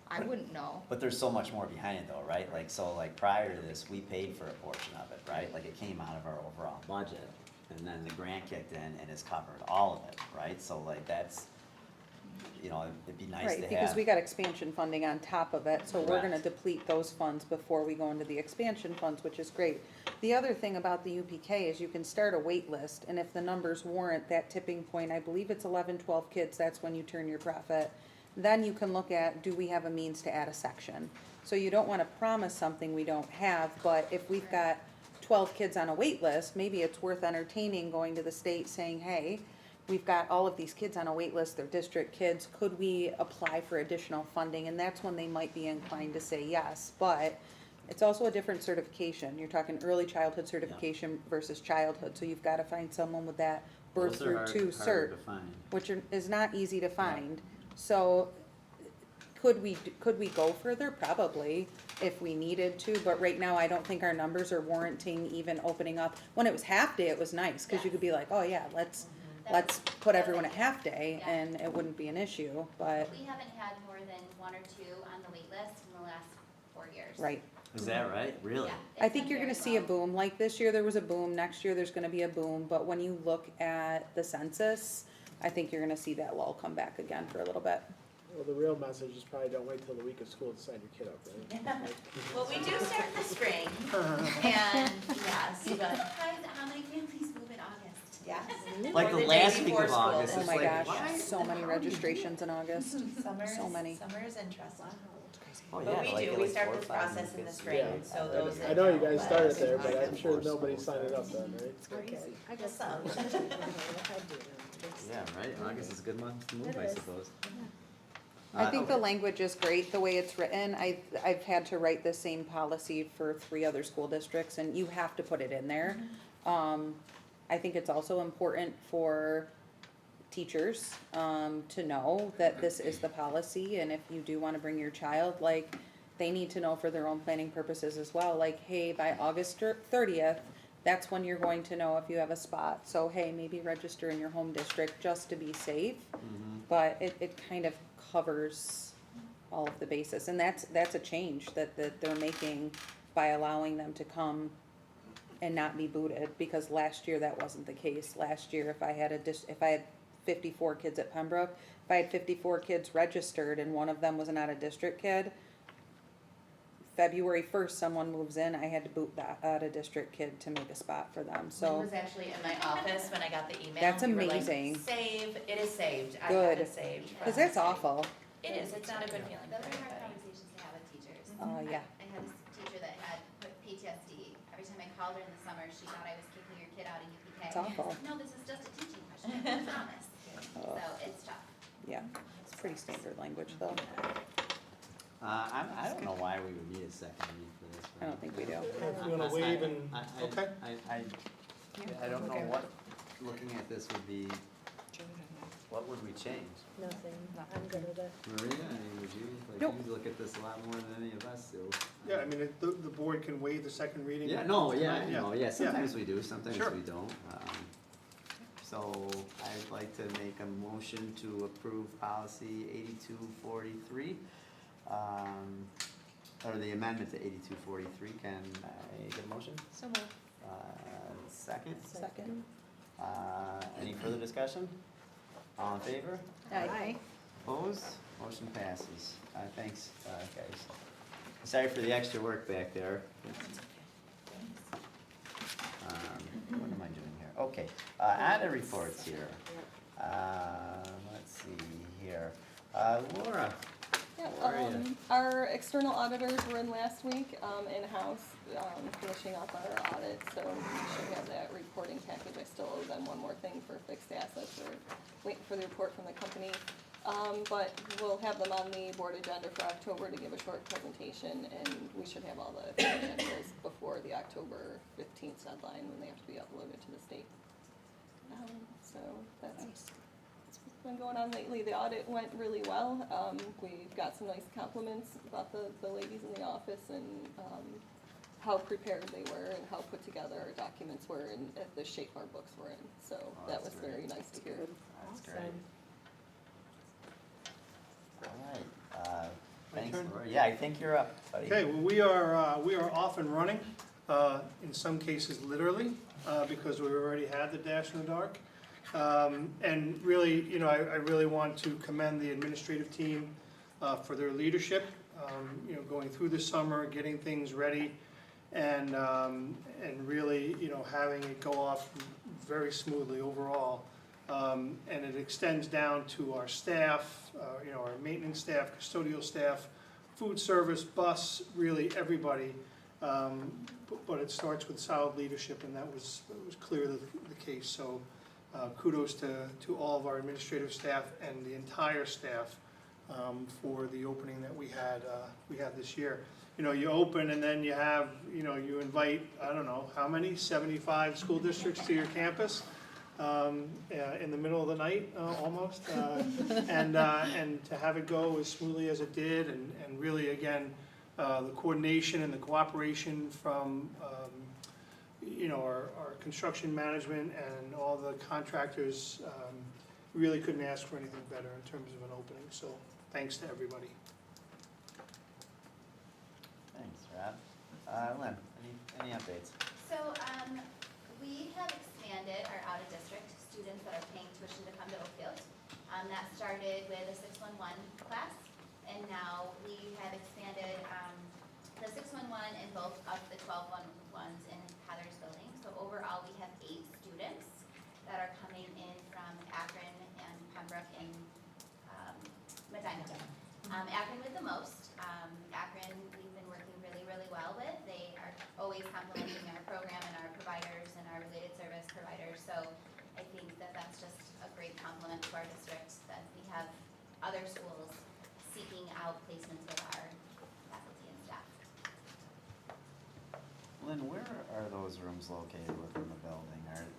I wouldn't know. But there's so much more behind it though, right? Like, so like prior to this, we paid for a portion of it, right? Like it came out of our overall budget, and then the grant kicked in and has covered all of it, right? So like that's, you know, it'd be nice to Right, have. because we got expansion funding on top of it, so we're gonna Correct. deplete those funds before we go into the expansion funds, which is great. The other thing about the UPK is you can start a wait list, and if the numbers warrant that tipping point, I believe it's 11, 12 kids, that's when you turn your profit. Then you can look at, do we have a means to add a section? So you don't wanna promise something we don't have, but if we've got 12 kids on a wait list, maybe it's worth entertaining going to the state saying, hey, we've got all of these kids on a wait list, they're district kids, could we apply for additional funding? And that's when they might be inclined to say yes, but it's also a different certification. You're talking early childhood certification versus childhood, so you've gotta find someone with that birth Those are through hard- two harder cert, to find. which is not easy to find. So, could we go further? Probably, if we needed to, but right now, I don't think our numbers are warranting even opening up. When it was half day, it was nice, cause you could be like, oh yeah, let's put everyone at half day, Yeah. and it wouldn't be an issue, but, We haven't had more than 1 or 2 on the wait list in the last 4 years. right. Is that right? Really? Yeah, I it's think done you're gonna very see a well. boom, like this year there was a boom, next year there's gonna be a boom, but when you look at the census, I think you're gonna see that lull come back again for a little bit. Well, the real message is probably don't wait till the week of school to sign your kid up, right? Like, Well, we do start in the spring, and yes, but Surprised at how many families move in August. yes. Like Or the day last week before of school. August, Oh it's my like, gosh, why? so many registrations in August, Summer so many. Summer is interesting. Oh, yeah, But we like do, at we like start 4 or this 5 process in the kids. spring, Yeah. so those that I know you don't, guys but- started there, but Back I'm and sure forth nobody's schools. signing up then, right? Okay, I Just guess some. Yeah, right, August is a good month to move, It I is. suppose. I think the okay. language is great, the way it's written. I've had to write the same policy for 3 other school districts, and you have to put it in there. I think it's also important for teachers, to know that this is the policy, and if you do wanna bring your child, like, they need to know for their own planning purposes as well, like, hey, by August 30th, that's when you're going to know if you have a spot. So, hey, maybe register in your home district just to be safe. Mhm. But it kind of covers all of the bases, and that's a change that they're making by allowing them to come and not be booted, because last year that wasn't the case. Last year, if I had 54 kids at Pembroke, if I had 54 kids registered and one of them was an out-of-district kid, February 1st, someone moves in, I had to boot that out-of-district kid to make a spot for them, Lynn so. was actually in my office when I got the email. That's We were like, amazing. Save, it is saved, I Good. have it saved. Cause that's awful, It is, it's not a good feeling Those for are hard anybody. conversations to have with teachers. Yeah. I had this teacher that had PTSD. Every time I called her in the summer, she thought I was kicking her kid out of UPK. It's awful. No, this is just a teaching question, I promise. Ugh. So it's tough. yeah, it's pretty standard language though. I don't know why we would need a second read for this. I don't think we do. If you wanna waive and, okay. I don't know what, looking at this would be, what would we change? nothing, I'm good with it. Maria, I mean, would you, Nope. you look at this a lot more than any of us do. Yeah, I mean, the board can waive the second reading. Yeah, no, yeah, tonight, you know, yeah, sometimes we do, sometimes Sure. we don't. So I'd like to make a motion to approve policy 8243, or the amendment to 8243. Can I get a motion? So moved. Second? Second. Any further discussion? All in favor? Aye. Opposed? Motion passes. Thanks, guys. Sorry for the extra work back there. What am I doing here? Okay, on the reports here. Let's see here. Laura, Yeah, how are you? our external auditors were in last week, in-house, finishing up our audit, so we should have that reporting package. I still owe them one more thing for fixed assets, or waiting for the report from the company. But we'll have them on the board agenda for October to give a short presentation, and we should have all the financials before the October 15th deadline when they have to be uploaded to the state. So that's what's been going on lately. The audit went really well. We got some nice compliments about the ladies in the office, and how prepared they were and how put together our documents were and the shape our books were in. So that that's was great. very nice to hear. That's great. All right, thanks, turn? Laura. Yeah, I think you're up, buddy. Okay, well, we are off and running, in some cases literally, because we already had the dash in the dark. And really, you know, I really want to commend the administrative team for their leadership, you know, going through the summer, getting things ready, and really, you know, having it go off very smoothly overall. And it extends down to our staff, you know, our maintenance staff, custodial staff, food service, bus, really everybody. But it starts with solid leadership, and that was clearly the case. So kudos to all of our administrative staff and the entire staff for the opening that we had this year. You know, you open and then you have, you know, you invite, I don't know, how many, 75 school districts to your campus in the middle of the night, almost. And to have it go as smoothly as it did, and really, again, the coordination and the cooperation from, you know, our construction management and all the contractors, really couldn't ask for anything better in terms of an opening. So thanks to everybody. Thanks, Rob. Lynn, any updates? So, we have expanded our out-of-district students that are paying tuition to come to Oakfield. That started with a 611 class, and now we have expanded the 611 and both of the 1211s in Heather's building. So overall, we have 8 students that are coming in from Akron and Pembroke and Medina. Akron with the most. Akron we've been working really, really well with. They are always complimenting our program and our providers and our related service providers. So I think that that's just a great compliment to our district, that we have other schools seeking out placements with our faculty and staff. Lynn, where are those rooms located within the building? Are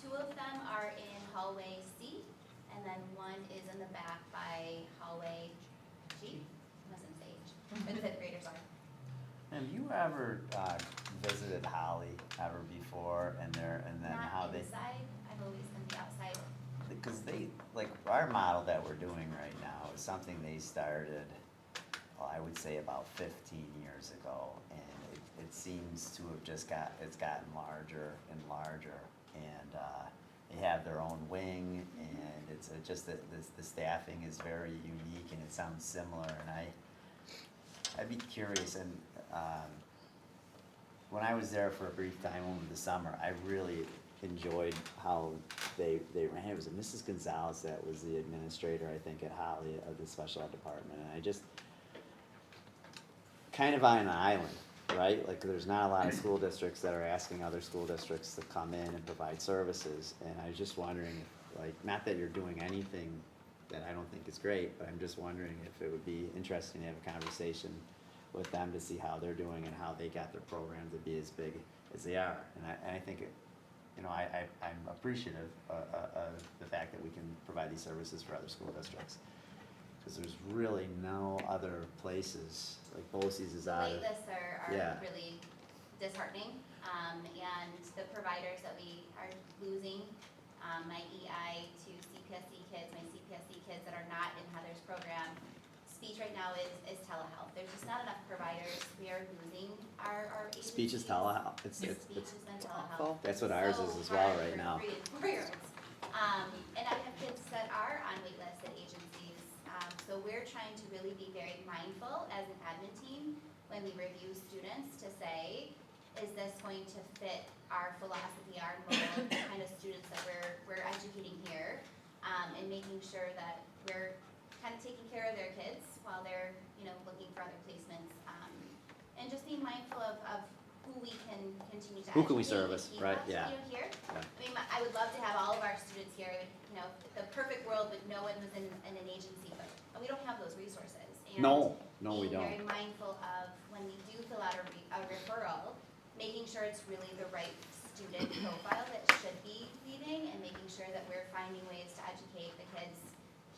2 of them are in hallway C, and then 1 is in the back by hallway G. I mustn't say H, where the 5th graders are. have you ever visited Holly ever before, and then how Not they? inside, I've always been the outside. Because they, like, our model that we're doing right now is something they started, well, I would say about 15 years ago, and it seems to have just it's gotten larger and larger, and they have their own wing, and it's just that the staffing is very unique, and it sounds similar, and I'd be curious, and when I was there for a brief time over the summer, I really enjoyed how they ran. It was Mrs. Gonzalez that was the administrator, I think, at Holly of the special ed department, and I just kind of on an island, right? Like, there's not a lot of school districts that are asking other school districts to come in and provide services, and I was just wondering if, like, not that you're doing anything that I don't think is great, but I'm just wondering if it would be interesting to have a conversation with them to see how they're doing and how they got their program to be as big as they are. And I think it, you know, I'm appreciative of the fact that we can provide these services for other school districts. Because there's really no other places, like BOCES is out of. Wait lists are Yeah. really disheartening, and the providers that we are losing, my EI to CPSC kids, my CPSC kids that are not in Heather's program, speech right now is telehealth. There's just not enough providers. We are losing our agencies. Speech is telehealth. Speech has been telehealth. That's what ours is as well right now. So hard for 3 and 4-year-olds. And I have kids that are on wait lists at agencies. So we're trying to really be very mindful as an admin team when we review students to say, is this going to fit our philosophy, our mold, the kind of students that we're educating here, and making sure that we're kind of taking care of their kids while they're, you know, looking for other placements, and just being mindful of who we can continue to educate. Who can we service, and keep right, us, yeah. you know, here. Yeah. I mean, I would love to have all of our students here, you know, the perfect world with no one who's in an agency, but we don't have those resources. And No, we being don't. very mindful of when we do fill out a referral, making sure it's really the right student profile that should be leaving, and making sure that we're finding ways to educate the kids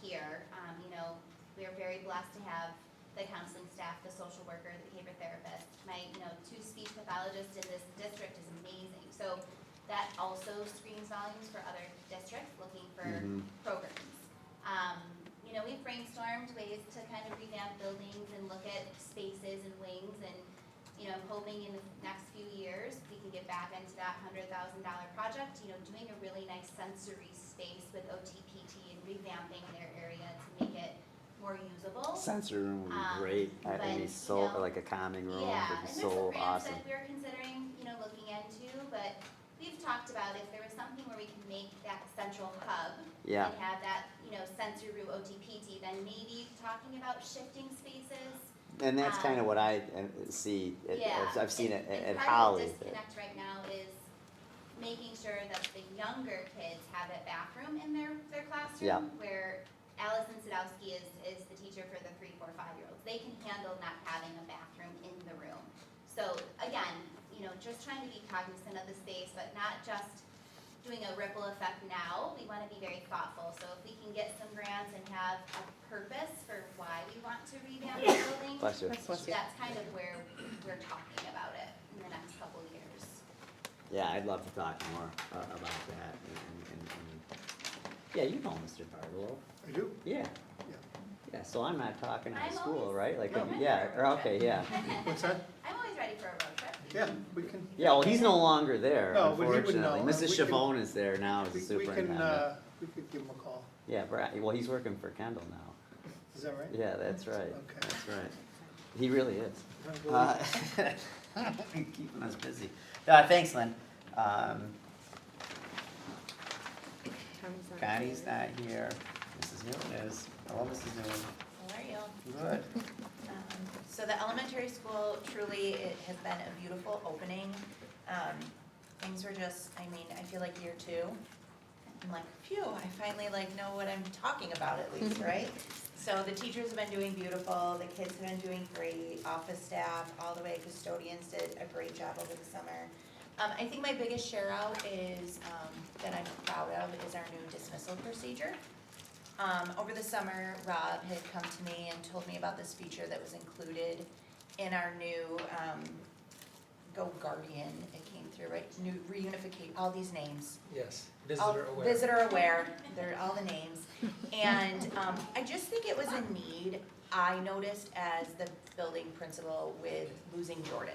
here. You know, we're very blessed to have the counseling staff, the social worker, the behavior therapist. My, 2 speech pathologists in this district is amazing. So that also screams volumes for other districts looking for programs. We've brainstormed ways to kind of revamp buildings and look at spaces and wings, and, I'm hoping in the next few years we can get back into that $100,000 project, doing a really nice sensory space with OTPT and revamping their area to make it more usable. Sensory room would be great. It'd be but, so, you know, like a calming room, Yeah, it'd be and there's so some grants awesome. that we're considering, looking into, but we've talked about if there was something where we can make that central hub Yeah. and have that, sensory room OTPT, then maybe talking about shifting spaces. And that's kind of what I see, Yeah. I've seen it And at part of Holly. the disconnect right now is making sure that the younger kids have a bathroom in their classroom. Yeah. Where Allison Sadowski is the teacher for the 3, 4, 5-year-olds. They can handle not having a bathroom in the room. So again, just trying to be cognizant of the space, but not just doing a ripple effect now. We want to be very thoughtful. So if we can get some grants and have a purpose for why we want to revamp the building, Bless you. that's kind of where we're talking about it in the next couple of years. Yeah, I'd love to talk more about that. Yeah, you know Mr. Barlow. I do. Yeah. Yeah. Yeah, so I'm not talking out of I'm school, always right? Like, ready yeah, for a road okay, trip. yeah. What's that? I'm always ready for a road trip. Yeah, we can. Yeah, well, he's no longer there, No, but he would unfortunately. know. Mrs. We can- Chavon is there now as the We can, superintendent. we could give him a call. Yeah, well, he's working for Kendall now. Is that right? Yeah, that's right. Okay. That's right. He really is. I believe Keeping us busy. Thanks, Lynn. Connie's not here. Mrs. Newton is. Hello, Mrs. Newton. How are you? Good. So the elementary school, truly, it has been a beautiful opening. Things were just, I feel like year 2, I'm like, phew, I finally know what I'm talking about at least, right? So the teachers have been doing beautiful, the kids have been doing great, office staff, all the way custodians did a great job over the summer. I think my biggest share out is, that I'm proud of, is our new dismissal procedure. Over the summer, Rob had come to me and told me about this feature that was included in our new, Go Guardian, it came through, right? New reunificate, all these names. Yes, All- visitor aware. Visitor aware, they're all the names. And I just think it was a need I noticed as the building principal with losing Jordan.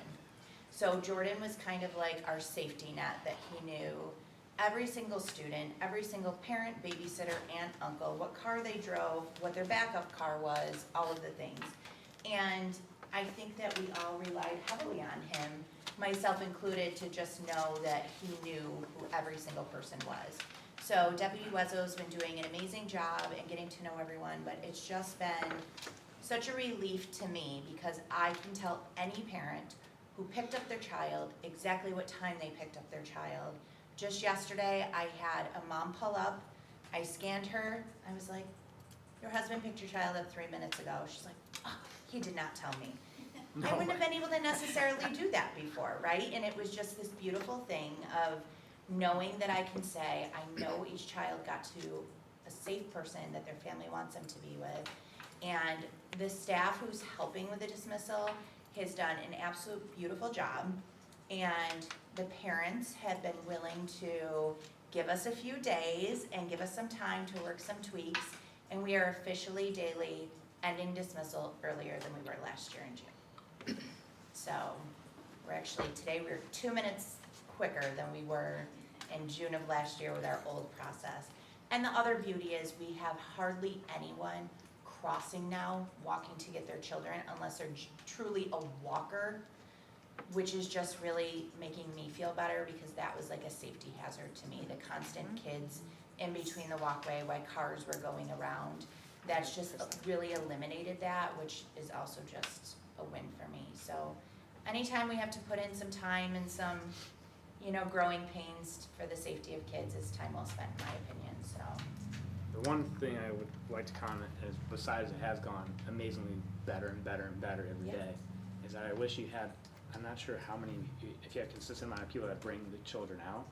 So Jordan was kind of like our safety net, that he knew every single student, every single parent, babysitter, aunt, uncle, what car they drove, what their backup car was, all of the things. And I think that we all relied heavily on him, myself included, to just know that he knew who every single person was. So Deputy Wezzo's been doing an amazing job and getting to know everyone, but it's just been such a relief to me, because I can tell any parent who picked up their child exactly what time they picked up their child. Just yesterday, I had a mom pull up, I scanned her, I was like, your husband picked your child up 3 minutes ago. She's like, oh, he did not tell me. I wouldn't have been able to necessarily do that before, right? And it was just this beautiful thing of knowing that I can say, I know each child got to a safe person that their family wants them to be with. And the staff who's helping with the dismissal has done an absolute beautiful job. And the parents have been willing to give us a few days and give us some time to work some tweaks. And we are officially daily ending dismissal earlier than we were last year in June. So we're actually, today we're 2 minutes quicker than we were in June of last year with our old process. And the other beauty is we have hardly anyone crossing now, walking to get their children, unless they're truly a walker, which is just really making me feel better, because that was like a safety hazard to me, the constant kids in between the walkway while cars were going around. That's just really eliminated that, which is also just a win for me. So anytime we have to put in some time and some, growing pains for the safety of kids is time well spent, in my opinion, so. The one thing I would like to comment is, besides it has gone amazingly better and better and better every Yeah. day, is that I wish you had, I'm not sure how many, if you had a consistent amount of people that bring the children out.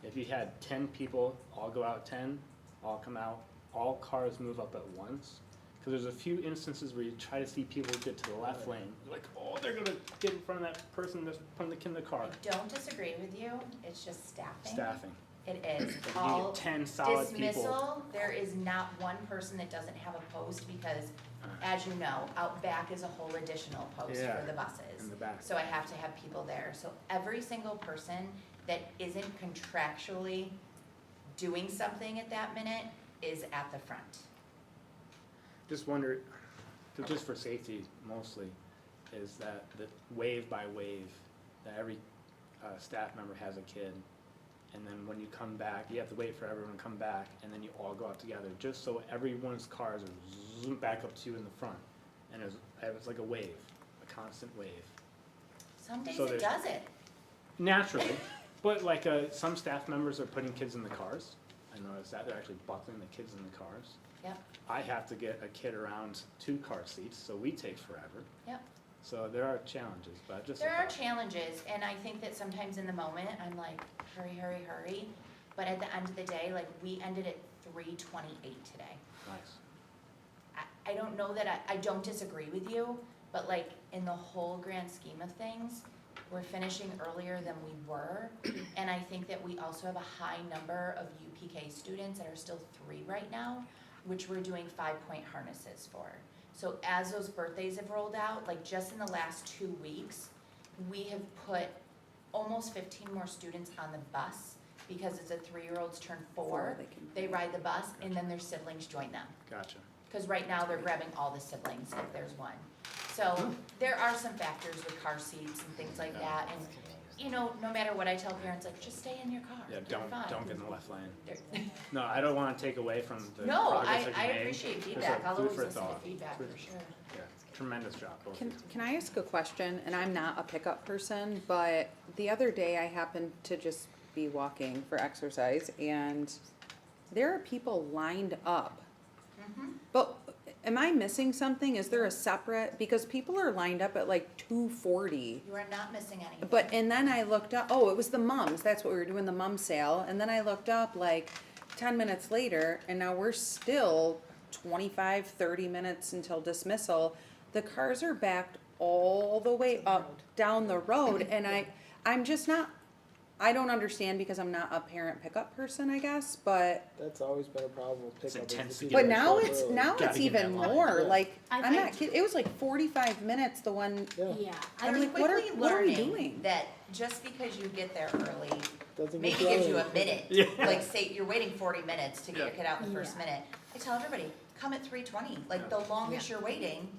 If you had 10 people, all go out 10, all come out, all cars move up at once. Because there's a few instances where you try to see people get to the left lane. You're like, oh, they're gonna get in front of that person that's from the car. I don't disagree with you, it's just staffing. Staffing. It is. If you All get 10 solid dismissal, people. there is not one person that doesn't have a post, because, as you know, out back is a whole additional post Yeah, for the buses. in the back. So I have to have people there. So every single person that isn't contractually doing something at that minute is at the front. Just wonder, just for safety mostly, is that the wave by wave, that every staff member has a kid, and then when you come back, you have to wait for everyone to come back, and then you all go out together, just so everyone's cars are zoomed back up to you in the front. And it's like a wave, a constant wave. Some days So it there's- does it. Naturally, but like some staff members are putting kids in the cars. I noticed that, they're actually buckling the kids in the cars. Yep, I have to get a kid around 2 car seats, so we take forever. yep. So there are challenges, but just. There are challenges, and I think that sometimes in the moment, I'm like, hurry, hurry, hurry. But at the end of the day, like, we ended at 3:28 today. Nice. I don't know that, I don't disagree with you, but like, in the whole grand scheme of things, we're finishing earlier than we were. And I think that we also have a high number of UPK students that are still 3 right now, which we're doing 5-point harnesses for. So as those birthdays have rolled out, like just in the last 2 weeks, we have put almost 15 more students on the bus because it's a 3-year-old's turn 4. They ride the bus and then their siblings join them. Gotcha. Because right now they're grabbing all the siblings if there's one. So there are some factors with car seats and things like that. And, you know, no matter what I tell parents, like, just stay in your car. Yeah, You're don't fine. get in the left lane. They're- No, I don't wanna take away from the No, progress that you I made. appreciate Just feedback. I'll food always for listen to thought. feedback Food for sure. Yeah, tremendous job, both of you. Can I ask a question? And I'm not a pickup person, but the other day I happened to just be walking for exercise and there are people lined up. Mhm. But am I missing something? Is there a separate, because people are lined up at like 2:40. You are not missing anything. But, and then I looked up, oh, it was the mums, that's what we were doing, the mum sale, and then I looked up like 10 minutes later, and now we're still 25, 30 minutes until dismissal. The cars are backed all the way up, down the road, and I'm just not, I don't understand because I'm not a parent pickup person, I guess, but, That's always been a problem with It's pickup. is intense the to people but get that now show up it's, early. now Gotta it's get in that even line. more, Yeah. like, I I'm not think- kidding, it was like 45 minutes, the one, Yeah, Yeah, I'm I'm like, what are- quickly what are we learning doing? that just because you get there early, doesn't maybe get gives you a early. minute. Yeah. Like, say, you're waiting 40 minutes to get your Yeah. kid out in the first Yeah. minute. I tell everybody, come at 3:20. Like, the longest you're waiting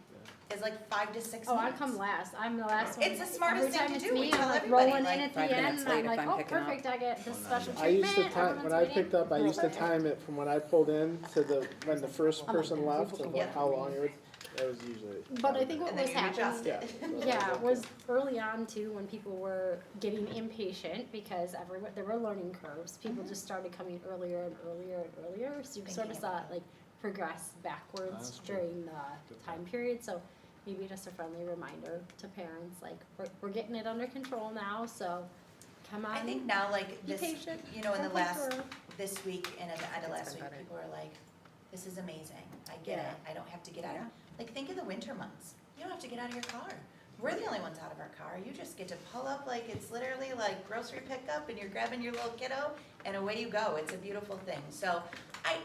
is like 5 to 6 Oh, I minutes. come last. I'm the last one. It's the smartest Every thing time to it's do. We me, tell I'm like everybody, rolling like, in at the 5 end, minutes and I'm late if like, I'm oh, picking up. perfect, I get this special I used to treatment. time, when everyone's I waiting. picked up, I used to Perfect. time it from when I pulled in to when the first I'm like, person yeah, left, people and can how long it was, that was usually. But I think what And then was you adjust happening, it. yeah, was early on too, when people were getting impatient because there were learning curves. People just started coming earlier and earlier and earlier, so you sort of Thinking saw about it like progress backwards That's true. during the Good time point. period. So maybe just a friendly reminder to parents, like we're getting it under control now, so come on. I think now, like, Be this, patient. you know, in the Don't push last, through. this week and at the end of last It's week, been better. people are like, this is amazing. I get Yeah. it. I don't have to get out. Yeah. Like, think of the winter months. You don't have to get out of your car. We're the only ones out of our car. You just get to pull up like it's literally like grocery pickup and you're grabbing your little kiddo and away you go. It's a beautiful thing. So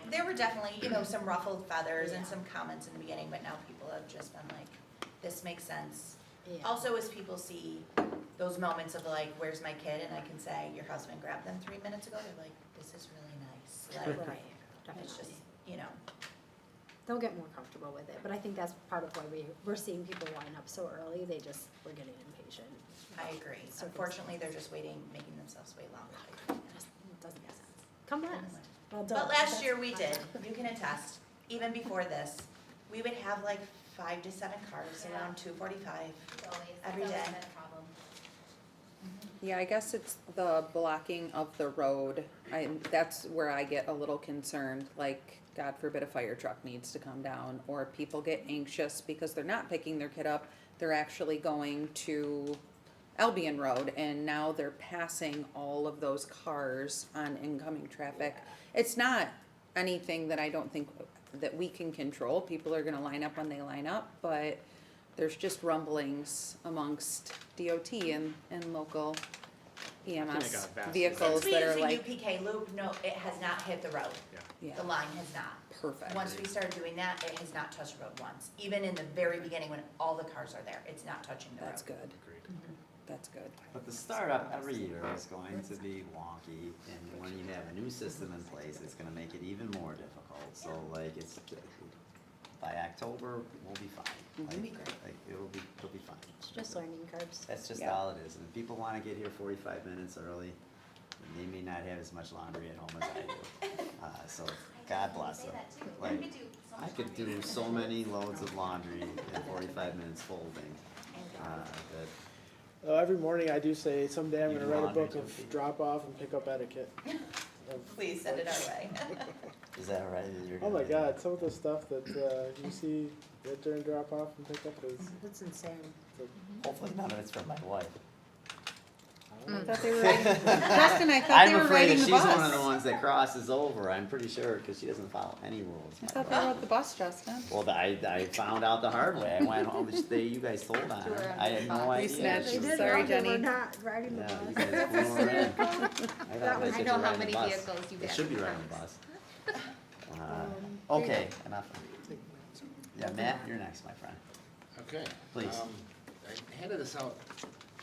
there were definitely, you know, some ruffled feathers and Yeah. some comments in the beginning, but now people have just been like, this makes sense. Yeah. Also, as people see those moments of like, where's my kid? And I can say, your husband grabbed them 3 minutes ago, they're like, this is really nice. Like, Right, it's just, definitely. you know, They'll get more comfortable with it, but I think that's part of why we're seeing people line up so early, we're getting impatient. I agree. Circumstance. Unfortunately, they're just waiting, making themselves wait longer. It doesn't make sense. Come last. Well, But don't. last That's year we fine. did, you can attest, even before this, we would have like 5 to 7 cars Yeah. around 2:45. It's always, Every it's always day. been a problem. yeah, I guess it's the blocking of the road. That's where I get a little concerned, like, God forbid a fire truck needs to come down, or people get anxious because they're not picking their kid up, they're actually going to Albion Road, and now they're passing all of those cars on incoming traffic. It's not anything that I don't think that we can control, people are gonna line up when they line up, but there's just rumblings amongst DOT and local EMS got vastly vehicles Since we that use are the like, UPK loop, no, it has not hit the road. yeah, The line has not. perfect. Once we started doing that, it has not touched the road once. Even in the very beginning when all the cars are there, it's not touching the road. That's good. Agreed. That's good. But the startup every year is going to be wonky, and when you have a new system in place, it's gonna make it even more difficult. So like, it's, by October, we'll be fine. Like, it'll be fine. It's just learning curves. That's just Yeah. all it is. And if people wanna get here 45 minutes early, then they may not have as much laundry at home as I do. So God bless them. Like, I could do so many loads of laundry in 45 minutes folding. That Every morning I do say, someday I'm You gonna do write a laundry book too, of Pete? drop off and pick up etiquette. Please send it our way. Is that right? That you're Oh my gonna do that? God, some of the stuff that you see right during drop off and pick up is. That's insane. Hopefully none of it's from my wife. I thought they were writing, Justin, I thought they I'm were afraid writing that the she's bus. one of the ones that crosses over, I'm pretty sure, because she doesn't follow any rules. I my thought they wife. wrote the bus, Justin. Well, I found out the hard way. I went home the day you guys told on her. I had no idea. snatched She it. was- Sorry, Jenny. We're not riding the Yeah, you bus. guys flew her in. I thought I they know how riding many the bus. vehicles you They have should be in riding the house. bus. Okay, enough. Yeah, Matt, you're next, my friend. Okay. Please. I handed this out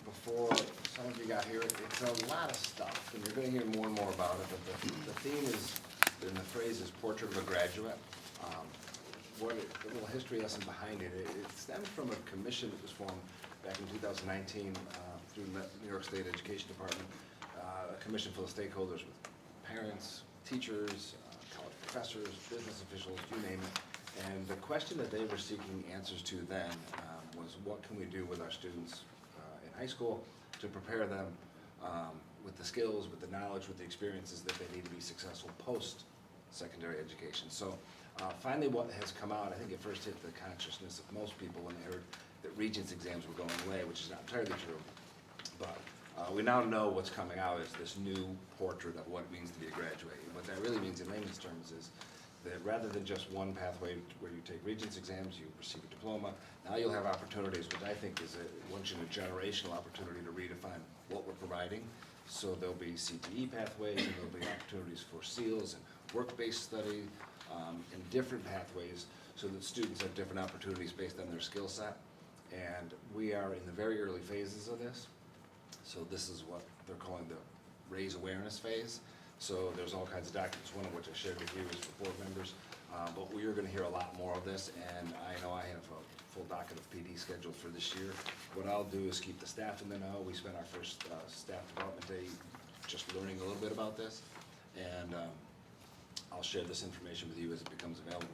before some of you got here. It's a lot of stuff, and you're gonna hear more and more about it, but the theme is, and the phrase is portrait of a graduate. A little history lesson behind it. It stems from a commission that was formed back in 2019 through the New York State Education Department, a commission full of stakeholders with parents, teachers, college professors, business officials, you name it. And the question that they were seeking answers to then was, what can we do with our students in high school to prepare them with the skills, with the knowledge, with the experiences that they need to be successful post-secondary education. So finally what has come out, I think it first hit the consciousness of most people when they heard that Regents exams were going away, which is not entirely true. But we now know what's coming out is this new portrait of what it means to be a graduate. And what that really means in layman's terms is that rather than just one pathway where you take Regents exams, you receive a diploma, now you'll have opportunities, which I think is once in a generational opportunity to redefine what we're providing. So there'll be CTE pathways, and there'll be opportunities for SEALs and work-based study, and different pathways so that students have different opportunities based on their skill set. And we are in the very early phases of this. So this is what they're calling the raise awareness phase. So there's all kinds of documents, one of which I shared with you is for board members. But we are gonna hear a lot more of this, and I know I have a full docket of PD scheduled for this year. What I'll do is keep the staff in the know. We spent our first staff development day just learning a little bit about this. And I'll share this information with you as it becomes available.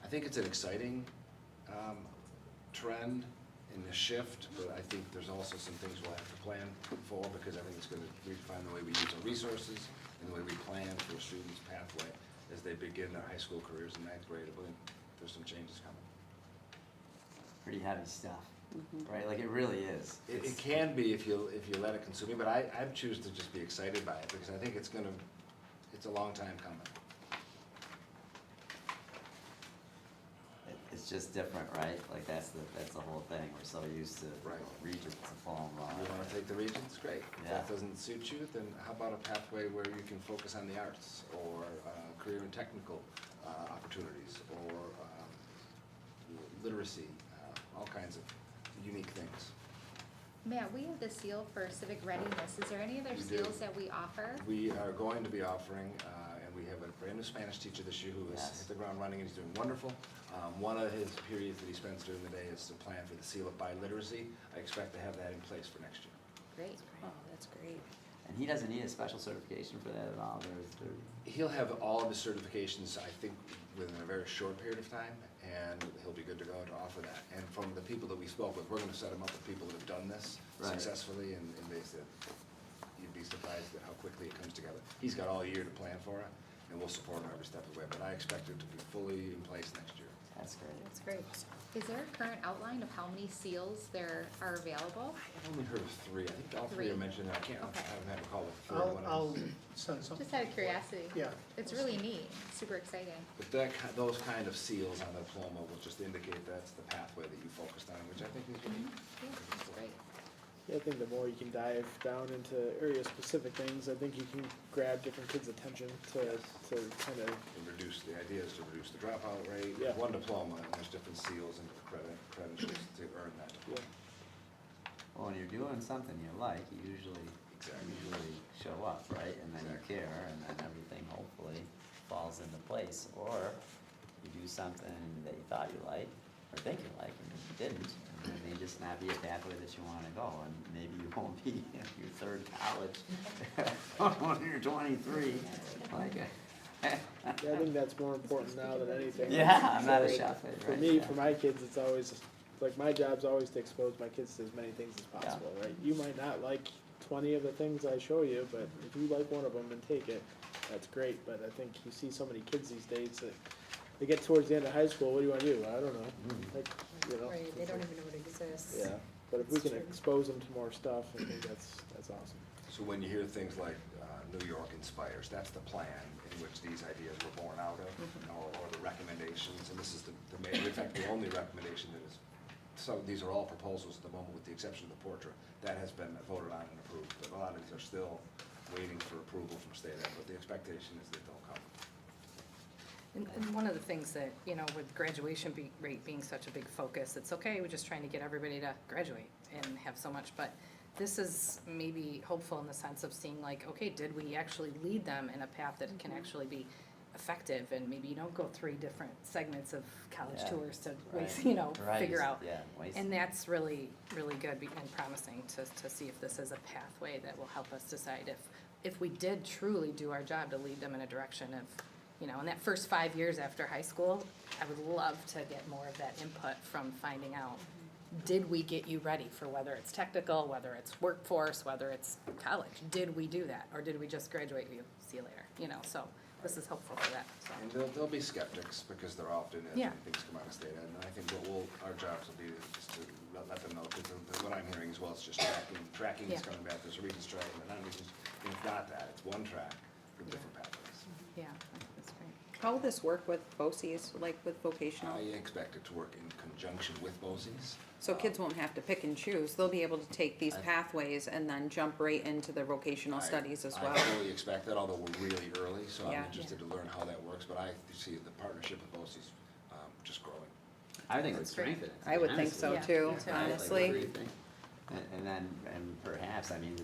I think it's an exciting trend in the shift, but I think there's also some things we'll have to plan for, because I think it's gonna redefine the way we use our resources and the way we plan for a student's pathway as they begin their high school careers in ninth grade. I believe there's some changes coming. Pretty heavy stuff, right? Like, it really is. It can be if you let it consume you, but I choose to just be excited by it, because I think it's a long time coming. It's just different, right? Like, that's the whole thing. We're so used to Right. Regents diploma. You wanna take the Regents, great. If Yeah. that doesn't suit you, then how about a pathway where you can focus on the arts, or career and technical opportunities, or literacy, all kinds of unique things. Matt, we have the seal for civic readiness. Is there any other We do. seals that we offer? We are going to be offering, and we have a brand new Spanish teacher this year who has Yes. hit the ground running, and he's doing wonderful. One of his periods that he spends during the day is to plan for the seal of biliteracy. I expect to have that in place for next year. Great. Oh, that's great. And he doesn't need a special certification for that at all. He'll have all of his certifications, I think, within a very short period of time, and he'll be good to go to offer that. And from the people that we spoke with, we're gonna set him up with people that have done this Right. successfully, and they said, you'd be surprised at how quickly it comes together. He's got all year to plan for it, and we'll support him every step of the way, but I expect it to be fully in place next year. That's great. That's great. Is there a current outline of how many seals there are available? I've only heard of 3. I think all 3 are Three. mentioned, I can't, Okay. I don't recall what the third one I'll is. send some. Just out of curiosity. Yeah. It's really neat, super exciting. But those kind of seals on the diploma will just indicate that's the pathway that you focused on, which I think is unique. Yeah, that's great. Yeah, I think the more you can dive down into area-specific things, I think you can grab different kids' attention to kind of. And reduce, the idea is to reduce the dropout rate. Yeah. One diploma, and there's different seals and credentials to earn that diploma. Well, when you're doing something you like, you usually show up, right? And then you care, and then everything hopefully falls into place. Or you do something that you thought you liked, or think you like, and you didn't, and then may just not be a pathway that you wanna go, and maybe you won't be your third college when you're 23, like. Yeah, I think that's more important now than anything. Yeah, I'm not a chef, For right? me, Yeah. for my kids, it's always, like, my job's always to expose my kids to as many things as possible, right? You might not like 20 of the things I show you, but if you like one of them and take it, that's great. But I think you see so many kids these days that they get towards the end of high school, what do you want to do? I don't know. Like, you know. Right, they don't even know what exists. Yeah, but if we It's can true. expose them to more stuff, I think that's awesome. So when you hear things like New York Inspires, that's the plan in which these ideas were born out of, or the recommendations, and this is the main, in fact, the only recommendation that is, so these are all proposals at the moment with the exception of the portrait, that has been voted on and approved, but a lot of these are still waiting for approval from state ed, but the expectation is that they'll come. And one of the things that, you know, with graduation rate being such a big focus, it's okay, we're just trying to get everybody to graduate and have so much, but this is maybe hopeful in the sense of seeing like, okay, did we actually lead them in a path that can actually be effective, and maybe you don't go 3 different segments of college Yeah, tours to right. waste, you know, Right, figure out. yeah, waste. And that's really, really good and promising to see if this is a pathway that will help us decide if we did truly do our job to lead them in a direction of, you know, in that first 5 years after high school, I would love to get more of that input from finding out, did we get you ready for whether it's technical, whether it's workforce, whether it's college? Did we do that, or did we just graduate you, see you later, you know, so this is hopeful for that, so. And there'll be skeptics, because there often is, Yeah. when things come out of state ed, and I think our jobs will be just to let them know, because what I'm hearing as well is just tracking is Yeah. coming back, there's a Regents track and a non-Regents, and it's not that, it's one track with different pathways. Yeah, that's great. How will this work with BOCES, like with vocational? I expect it to work in conjunction with BOCES. So kids won't have to pick and choose, they'll be able to take these pathways and then jump right into their vocational studies as well. I fully expect that, although we're really early, so I'm Yeah. interested to learn how that works, but I see the partnership with BOCES just growing. I think it would That's great. strengthen it. I would think so Yeah, too, me too. Right, like, honestly. what do you think? And then, and perhaps, I mean,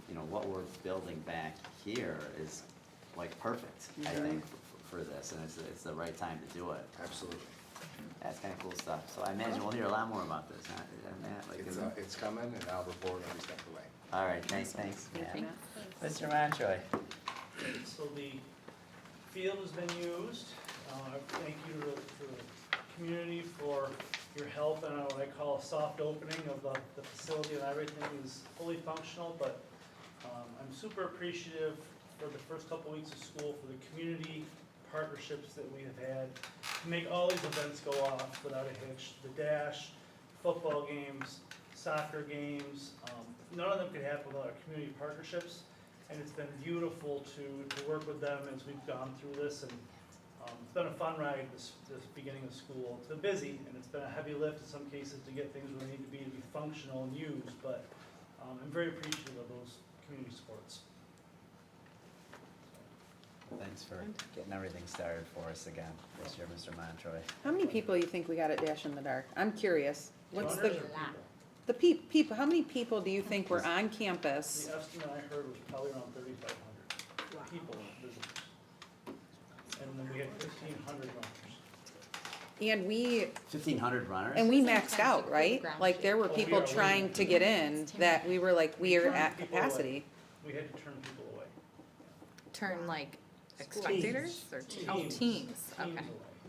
you know, what we're building back here is like perfect, I think, for this, and it's the right time to do it. Absolutely. That's kind of cool stuff. So I imagine we'll hear a lot more about this, huh? Matt, like, It's coming, and I'll report every step of the way. all right, thanks, Thank you, Matt. Matt. Mr. Montroy. So the field has been used. Thank you to the community for your help in what I call a soft opening of the facility, and everything is fully functional, but I'm super appreciative for the first couple weeks of school for the community partnerships that we have had to make all these events go off without a hitch. The dash, football games, soccer games, none of them could happen without our community partnerships. And it's been beautiful to work with them as we've gone through this, and it's been a fun ride this beginning of school. It's been busy, and it's been a heavy lift in some cases to get things where they need to be functional and used, but I'm very appreciative of those community sports. Thanks for getting everything started for us again this year, Mr. Montroy. How many people you think we got at Dash in the Dark? I'm curious. What's Runners the, or people? the people, how many people do you think were on campus? The estimate I heard was probably around 3,500 people, visitors. And then we had 1,500 runners. And we, 1,500 runners? and we maxed out, right? Ground Like there were Oh, we people are trying waiting. to get in that we were like, we are turned at people away. capacity. We had to turn people away. Turn like Schools. spectators or teams? Teams Okay. away.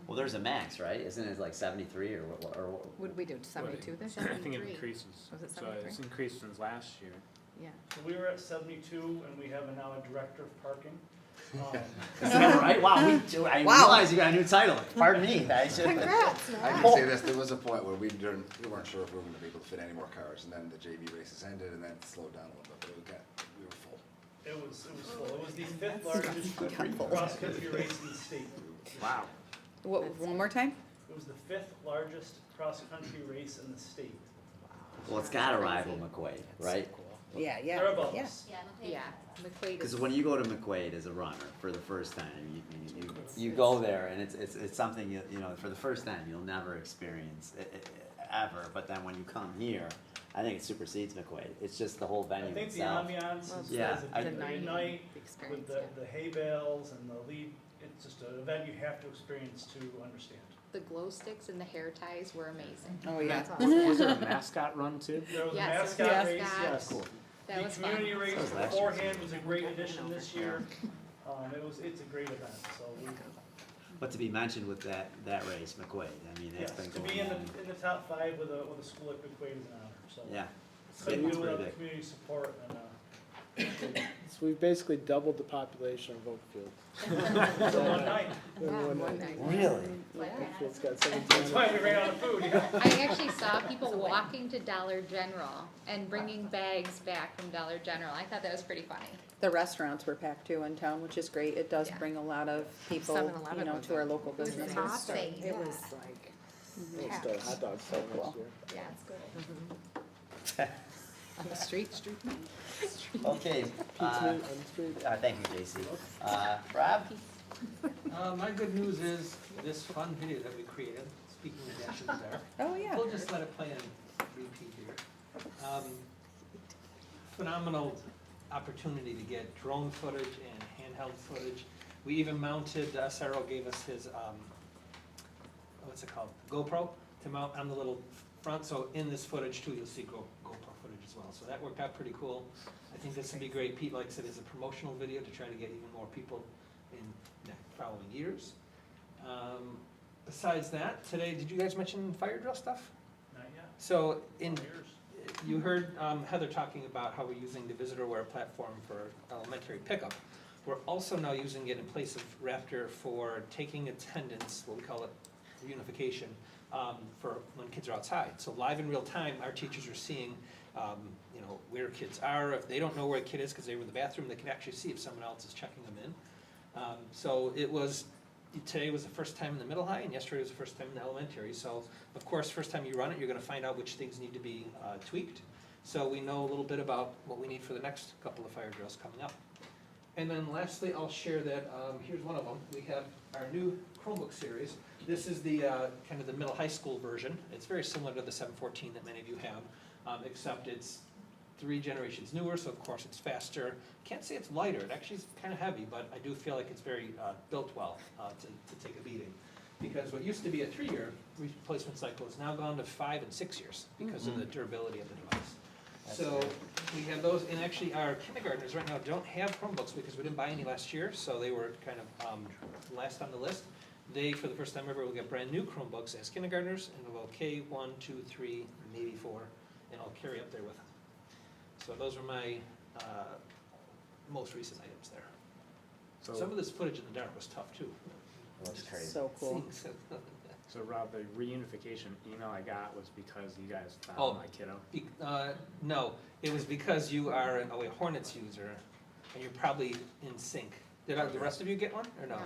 Well, there's a max, right? Isn't it like 73 or what? Would we do 72 this year? I think it 73. increases. Was it So 73? it's increased since last year. Yeah. So we were at 72, and we have now a director of parking. Is that right? Wow, I Wow. realize you got a new title. Pardon me. I should. Congrats, I can say this, there was a point where we weren't sure if we were gonna be able to fit any more cars, and then the JV races ended, and then it slowed down a little bit, but we were full. It was full. It was the 5th largest cross-country race in the state. Wow. What, one more time? It was the 5th largest cross-country race in the state. Well, it's got to rival McQuaid, right? Yeah, yeah, They're above yeah. us. Yeah, McQuaid. Yeah, McQuaid Because is, when you go to McQuaid as a runner for the first time, you go there and it's something you know for the first time you'll never experience ever. But then when you come here, I think it supersedes McQuaid. It's just the whole I venue think the itself. ambiance is Yeah, as a I- big night The with experience, the hay bales and the lead, it's just an event you have to experience to understand. The glow sticks and the hair ties were amazing. Oh, yeah. That's awesome. Was there a mascot run too? There was a Yes, mascot there was race, mascot. yes. Cool. That was The fun. community race So was last year's. beforehand was a great addition this year. It's a great event, so we, But to be mentioned with that race, McQuaid, I mean, yes, that's been to going be in on. the top 5 with a school like McQuaid is an honor, so. Yeah. Couldn't It's do pretty without the big. community support and, So we've basically doubled the population of Oakfield. so one night. In Yeah, one one night. night. Really? Oakfield's got That's 1,700. why we ran out of food, yeah. I actually saw people walking to Dollar General and bringing bags back from Dollar General. I thought that was pretty funny. The restaurants were packed too in town, which is great. It does Yeah. bring a lot of people, 7-Eleven you know, was to our local It was businesses. awesome. It Yeah. was like, We'll start hot dogs selling Cool. this year. Yeah, it's good. On the street. Okay, Pizza meat on the street. thank you, J.C. Rob? My good news is this fun video that we created, speaking of National There. Oh, yeah. We'll just let it play and repeat here. Phenomenal opportunity to get drone footage and handheld footage. We even mounted, SRO gave us his, what's it called, GoPro, to mount on the little front, so in this footage too, you'll see GoPro footage as well. So that worked out pretty cool. I think this would be great. Pete likes it as a promotional video to try to get even more people in the following years. Besides that, today, did you guys mention fire drill stuff? Not yet. So in, Years. you heard Heather talking about how we're using the visitorware platform for elementary pickup. We're also now using it in place of Raptor for taking attendance, what we call it reunification, for when kids are outside. So live in real time, our teachers are seeing, you know, where kids are. If they don't know where a kid is because they were in the bathroom, they can actually see if someone else is checking them in. So it was, today was the first time in the middle high, and yesterday was the first time in the elementary. So, of course, first time you run it, you're gonna find out which things need to be tweaked. So we know a little bit about what we need for the next couple of fire drills coming up. And then lastly, I'll share that, here's one of them. We have our new Chromebook series. This is the, kind of the middle high school version. It's very similar to the 714 that many of you have, except it's 3 generations newer, so of course it's faster. Can't say it's lighter, it actually is kind of heavy, but I do feel like it's very built well to take a beating. Because what used to be a 3-year replacement cycle is now gone to 5 and 6 years because of the durability of the device. So we have those, and actually our kindergartners right now don't have Chromebooks because we didn't buy any last year, so they were kind of last on the list. They, for the first time ever, will get brand new Chromebooks as kindergartners, and they'll go K1, 2, 3, maybe 4, and I'll carry up there with them. So those are my most recent items there. So, Some of this footage in the dark was tough too. That's crazy. So cool. so Rob, the reunification email I got was because you guys found Oh. my kiddo. No, it was because you are an OA Hornets user, and you're probably in sync. Did the rest of you get one, or no? No.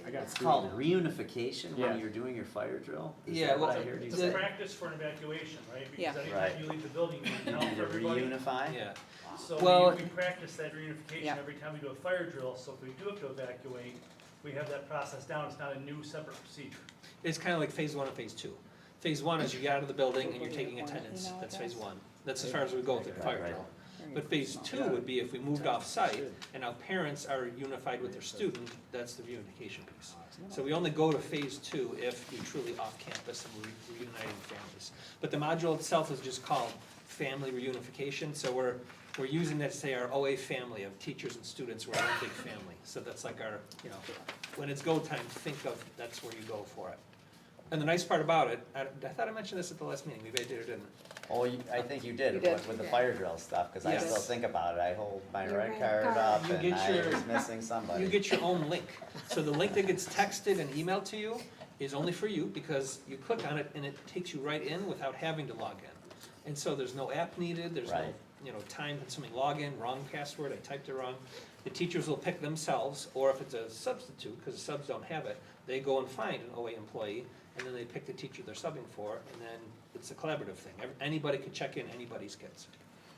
I got It's two called emails. reunification Yeah. when you're doing your fire drill? Is Yeah, that what well, I heard you It's say? a practice for an evacuation, right? Yeah. Because Right. anytime you leave the building, you You tell need to everybody. reunify? Yeah. So Well- we practice that reunification Yeah. every time we do a fire drill, so if we do have to evacuate, we have that process down, it's not a new separate procedure. It's kind of like phase 1 and phase 2. Phase 1 is you get out of the building and you're taking Hornet attendance, email that's phase address? 1. That's as far as we go with the fire Right. drill. But phase 2 would be if we moved off-site and now parents are unified with their student, that's the reunification piece. So we only go to phase 2 if you're truly off-campus and we're reuniting families. But the module itself is just called family reunification, so we're using that to say our OA family of teachers and students, we're one big family. So that's like our, you know, when it's go time, think of, that's where you go for it. And the nice part about it, I thought I mentioned this at the last meeting, maybe I did or didn't. Oh, I think you did You did. with the fire drill stuff, cause I Yes. still think about it. I hold my Your red red card card. up You and get I your- was missing somebody. You get your own link. So the link that gets texted and emailed to you is only for you because you click on it and it takes you right in without having to log in. And so there's no app needed, there's no, Right. you know, time consuming login, wrong password, I typed it wrong. The teachers will pick themselves, or if it's a substitute, because the subs don't have it, they go and find an OA employee, and then they pick the teacher they're subbing for, and then it's a collaborative thing. Anybody can check in anybody's kids.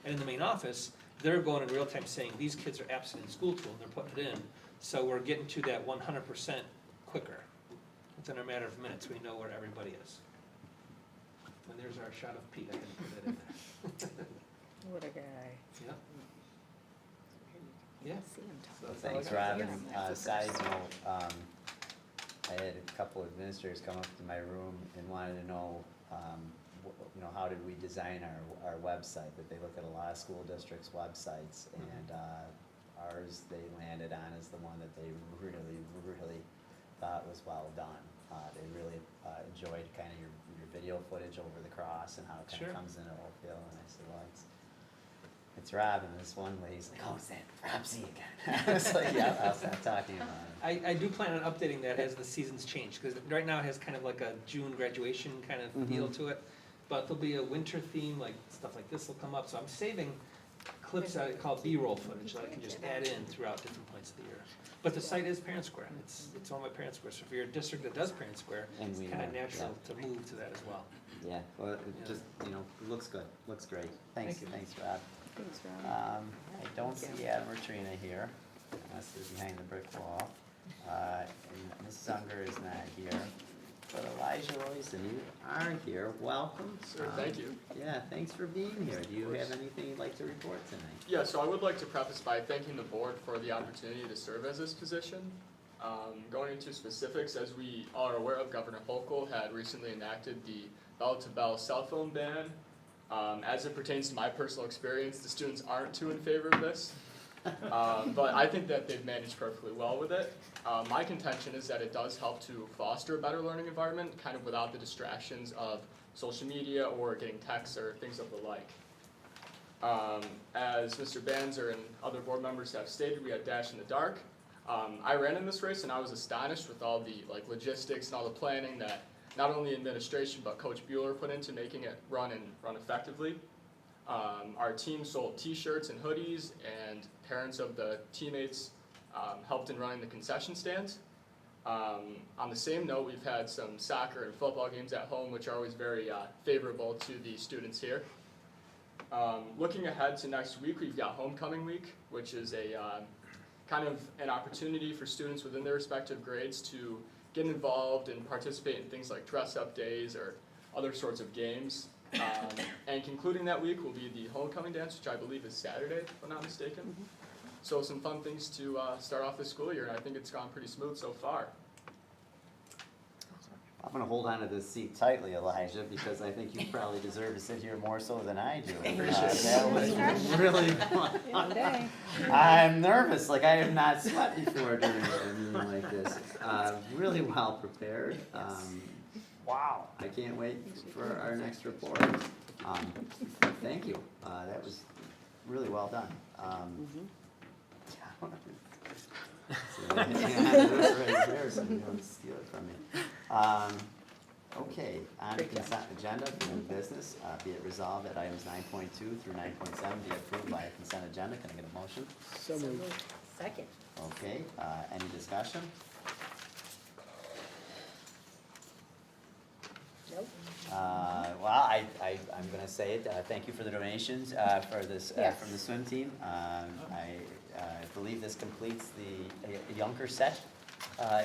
And in the main office, they're going in real time saying, these kids are absent in school tool, and they're putting it in. So we're getting to that 100% quicker. Within a matter of minutes, we know where everybody is. When there's our shot of Pete, I can put that in there. What a guy. Yep. Yeah. See him So talk. that's all I Thanks, got. Robin. Yeah. Side note, I had a couple of administrators come up to my room and wanted to know, how did we design our website? That they look at a lot of school districts' websites, and ours they landed on is the one that they really, really thought was well done. They really enjoyed kind of your video footage over the cross and how it kind Sure. of comes into Oakfield. And I said, well, it's Rob, and this one lady's like, oh, is that Rob Z again? I was like, yeah, I'll stop talking about it. I do plan on updating that as the seasons change, because right now it has kind of like a June graduation kind of feel to it. But there'll be a winter theme, like stuff like this will come up, so I'm saving clips that I call B-roll footage that I can just add in throughout different points of the year. But the site is Parent Square, and it's on my Parent Square, so if you're a district that does Parent Square, And it's we kind of are, natural to move to that as well. Yeah, well, it Yeah. just, it looks good, looks great. Thanks, Thank you. thanks, Rob. Thanks, Rob. I don't see Adam or Trina here, unless they're behind the brick wall. And Mrs. Unger is not here. But Elijah Royson, you are here. Welcome. Sure, thank you. Yeah, thanks for being here. Do you have anything you'd like to report tonight? Yeah, so I would like to preface by thanking the board for the opportunity to serve as this position. Going into specifics, as we are aware of, Governor Hochul had recently enacted the bell-to-bell cell phone ban. As it pertains to my personal experience, the students aren't too in favor of this. But I think that they've managed perfectly well with it. My contention is that it does help to foster a better learning environment, kind of without the distractions of social media or getting texts or things of the like. As Mr. Banzer and other board members have stated, we had Dash in the Dark. I ran in this race and I was astonished with all the logistics and all the planning that not only administration but Coach Bueller put into making it run effectively. Our team sold T-shirts and hoodies, and parents of the teammates helped in running the concession stands. On the same note, we've had some soccer and football games at home, which are always very favorable to the students here. Looking ahead to next week, we've got homecoming week, which is a kind of an opportunity for students within their respective grades to get involved and participate in things like dress-up days or other sorts of games. And concluding that week will be the homecoming dance, which I believe is Saturday, if I'm not mistaken. So some fun things to start off the school year, and I think it's gone pretty smooth so far. I'm gonna hold on to this seat tightly, Elijah, because I think you probably deserve to sit here more so than I do. That was really fun. One day. I'm nervous, like I have not slept before during a meeting like this. Really well prepared. Wow, I can't wait for our next report. Thank you, that was really well done. So hang on to this right there so you don't steal it from me. Okay, on the consent agenda for new business, be it resolved that items 9.2 through 9.7 be approved by a consent agenda. Can I get a motion? So moved. Second. Okay, any discussion? Nope. Well, I'm gonna say it, thank you for the donations, for this, Yes. from the swim team. I believe this completes the Yunker set,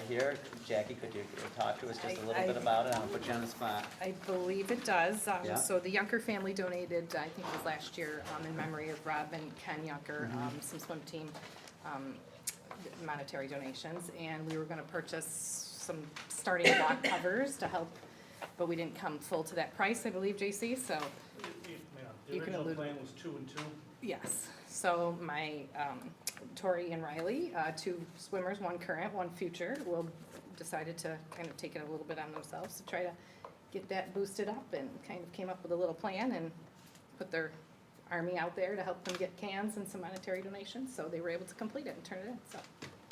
here. Jackie, could you talk to us just a little bit about it? I'll put you on the spot. I believe it does. Yeah. So the Yunker family donated, I think it was last year, in memory of Rob and Ken Yunker, some swim team monetary donations. And we were gonna purchase some starting block covers to help, but we didn't come full to that price, I believe, JC, so. The You can original allude- plan was 2 and 2. Yes, so my, Tori and Riley, two swimmers, one current, one future, decided to kind of take it a little bit on themselves to try to get that boosted up, and kind of came up with a little plan and put their army out there to help them get cans and some monetary donations, so they were able to complete it and turn it in, so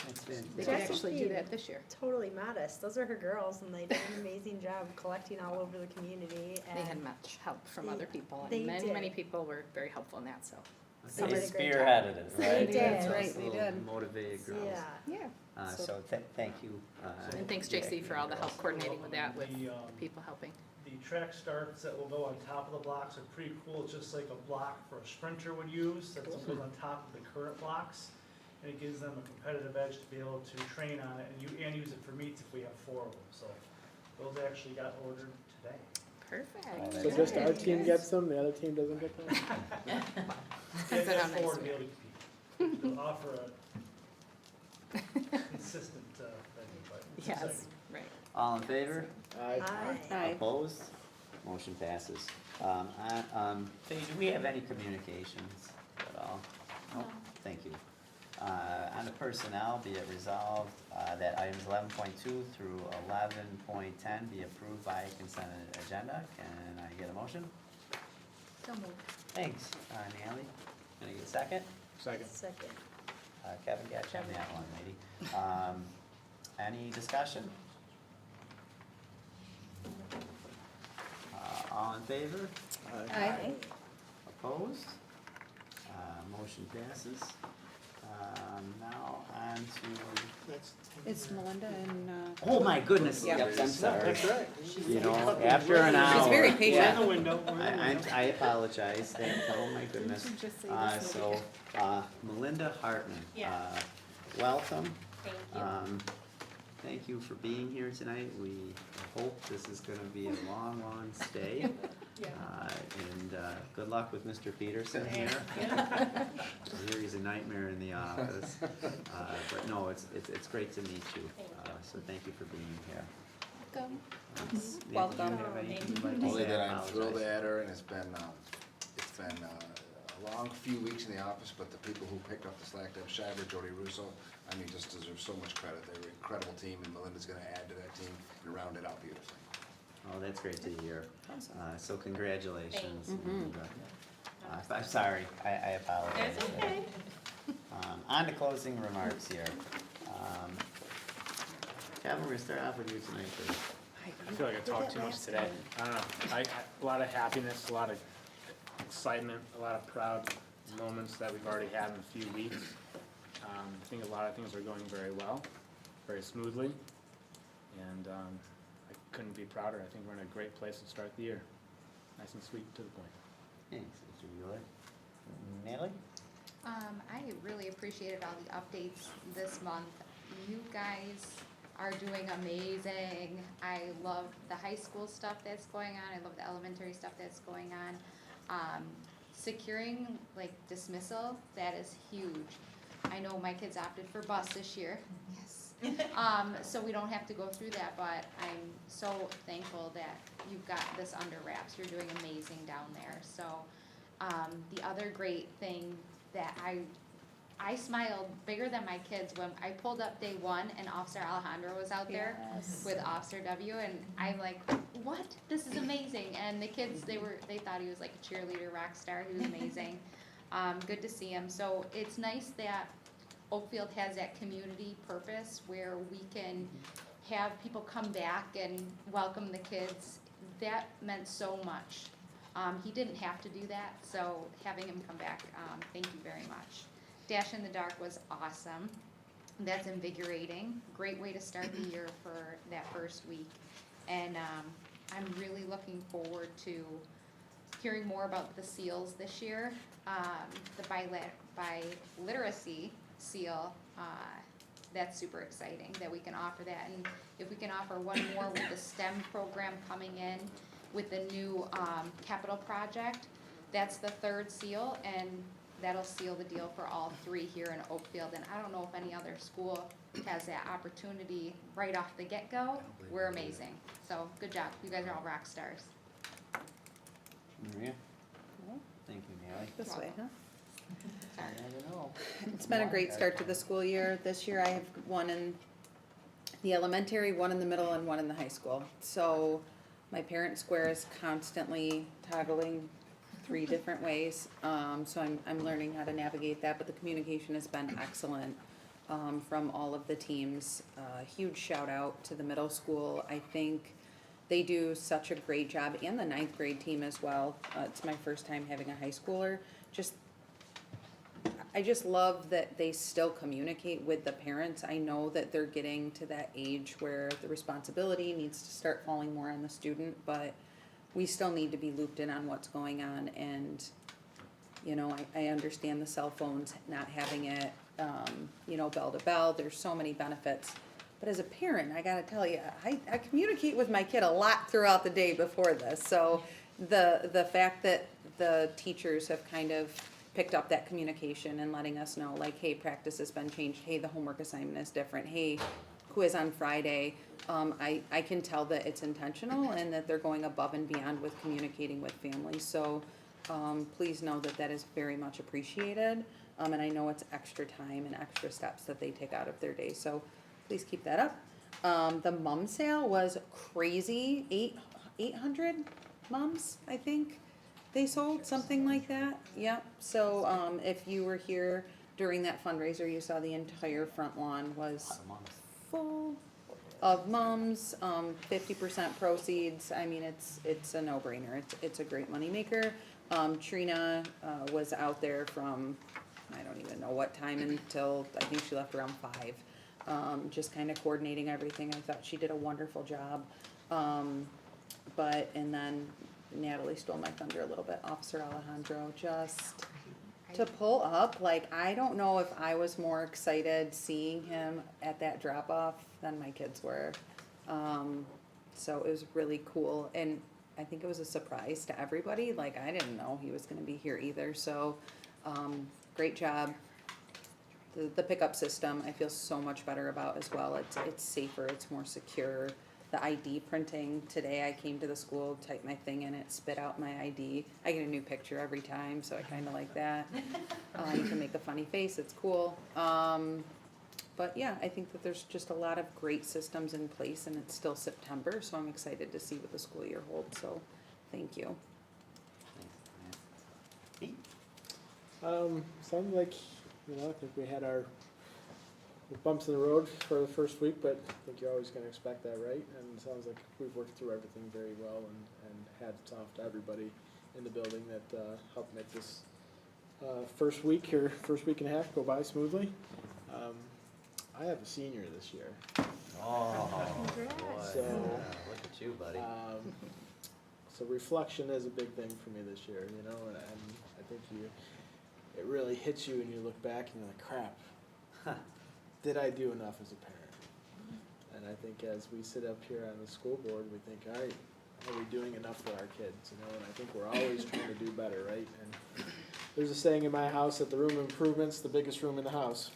That's they fantastic. could Jessica actually do Steve. that this year. Totally modest. Those are her girls, and they did an amazing job collecting all over the community. They had And much help from other people, They and many, many did. people were very helpful in that, so. They did a great job. spearheaded it, They right? did. That's Right, those they little did. motivated girls. yeah. Yeah. So thank you. And thanks, JC, for all the help coordinating with that, with The, people helping. The track starts that will go on top of the blocks are pretty cool. It's just like a block for a sprinter would use, that goes on top of the current blocks. And it gives them a competitive edge to be able to train on it and use it for meets if we have 4 of them. So those actually got ordered today. Perfect. So just our team gets them, the other team doesn't get them? Can't Depends on how fast nice forward we to be are. able to compete. We'll offer a consistent venue, but it's Yes, exciting. right. All in favor? Aye. Aye. Opposed? Motion passes. Faye, do we have any communications at all? Nope. Thank you. On the personnel, be it resolved that items 11.2 through 11.10 be approved by consent agenda. Can I get a motion? So moved. Thanks, Natalie. Can I get a second? Second. Second. Kevin, got you on that one, lady. Any discussion? All in favor? Aye. Opposed? Motion passes. Now on to, That's. It's Melinda and, oh my goodness, Yeah. yep, I'm sorry. That's right. You know, after an hour. She's very patient. Yeah. We're in the window, we're in the window. I apologize, oh my goodness. You should just say this So, Melinda Hartman. Yes. Welcome. Thank you. Thank you for being here tonight. We hope this is gonna be a long, long stay. And good luck with Mr. Peterson here. I hear he's a nightmare in the office. But no, it's great to meet you. So thank you for being here. Welcome. Welcome. Do you have anything you'd like to Only say? that I I'm thrilled apologize. at her, and it's been a long few weeks in the office, but the people who picked up the slack, Deb Shiver, Jody Russo, I mean, just deserve so much credit. They're an incredible team, and Melinda's gonna add to that team and round it out beautifully. Oh, that's great to hear. So congratulations. Thank And, I'm sorry, I apologize. It's okay. On to closing remarks here. Kevin, we're gonna start off with you tonight, please. I feel like I talked too much today. I don't know. A lot of happiness, a lot of excitement, a lot of proud moments that we've already had in a few weeks. I think a lot of things are going very well, very smoothly, and I couldn't be prouder. I think we're in a great place to start the year. Nice and sweet, to the point. Thanks, Mr. Wheeler. Natalie? I really appreciated all the updates this month. You guys are doing amazing. I love the high school stuff that's going on. I love the elementary stuff that's going on. Securing like dismissal, that is huge. I know my kids opted for bus this year. Yes. So we don't have to go through that, but I'm so thankful that you've got this under wraps. You're doing amazing down there. So, the other great thing that I smiled bigger than my kids when I pulled up day one and Officer Alejandro was out there Yes. with Officer W, and I'm like, what? This is amazing. And the kids, they thought he was like a cheerleader rock star. He was amazing. Good to see him. So it's nice that Oakfield has that community purpose where we can have people come back and welcome the kids. That meant so much. He didn't have to do that, so having him come back, thank you very much. Dash in the Dark was awesome. That's invigorating. Great way to start the year for that first week. And I'm really looking forward to hearing more about the seals this year. The biliteracy seal, that's super exciting that we can offer that. And if we can offer one more with the STEM program coming in with the new capital project, that's the third seal, and that'll seal the deal for all three here in Oakfield. And I don't know if any other school has that opportunity right off the get-go. We're amazing. So good job. You guys are all rock stars. Maria? Thank you, Natalie. This way, huh? Sorry. I don't know. It's been a great start to the school year. This year I have one in the elementary, one in the middle, and one in the high school. So my parent square is constantly toggling 3 different ways. So I'm learning how to navigate that, but the communication has been excellent from all of the teams. Huge shout out to the middle school. I think they do such a great job, and the 9th grade team as well. It's my first time having a high schooler. I just love that they still communicate with the parents. I know that they're getting to that age where the responsibility needs to start falling more on the student, but we still need to be looped in on what's going on. And, you know, I understand the cell phones not having it, you know, bell to bell. There's so many benefits. But as a parent, I gotta tell you, I communicate with my kid a lot throughout the day before this. So the fact that the teachers have kind of picked up that communication and letting us know, like, hey, practice has been changed. Hey, the homework assignment is different. Hey, quiz on Friday. I can tell that it's intentional and that they're going above and beyond with communicating with families. So please know that that is very much appreciated. And I know it's extra time and extra steps that they take out of their day. So please keep that up. The mum sale was crazy. 800 mums, I think they sold, something like that. Yep. So if you were here during that fundraiser, you saw the entire front lawn was full of mums. 50% proceeds. I mean, it's a no-brainer. It's a great moneymaker. Trina was out there from, I don't even know what time, until I think she left around 5. Just kind of coordinating everything. I thought she did a wonderful job. And then Natalie stole my thunder a little bit. Officer Alejandro, just to pull up, like, I don't know if I was more excited seeing him at that drop off than my kids were. So it was really cool. And I think it was a surprise to everybody. Like, I didn't know he was gonna be here either. So, great job. The pickup system, I feel so much better about as well. It's safer, it's more secure. The ID printing, today I came to the school, typed my thing in, it spit out my ID. I get a new picture every time, so I kinda like that. You can make a funny face, it's cool. But yeah, I think that there's just a lot of great systems in place, and it's still September, so I'm excited to see what the school year holds, so thank you. Sounds like, I think we had our bumps in the road for the first week, but I think you're always gonna expect that, right? And it sounds like we've worked through everything very well, and hats off to everybody in the building that helped make this first week and a half go by smoothly. I have a senior this year. Oh, boy. So, Look at you, buddy. So reflection is a big thing for me this year, and I think it really hits you and you look back and you're like, crap, did I do enough as a parent? And I think as we sit up here on the school board, we think, all right, are we doing enough for our kids? And I think we're always trying to do better, right? And there's a saying in my house that the room improvement's the biggest room in the house.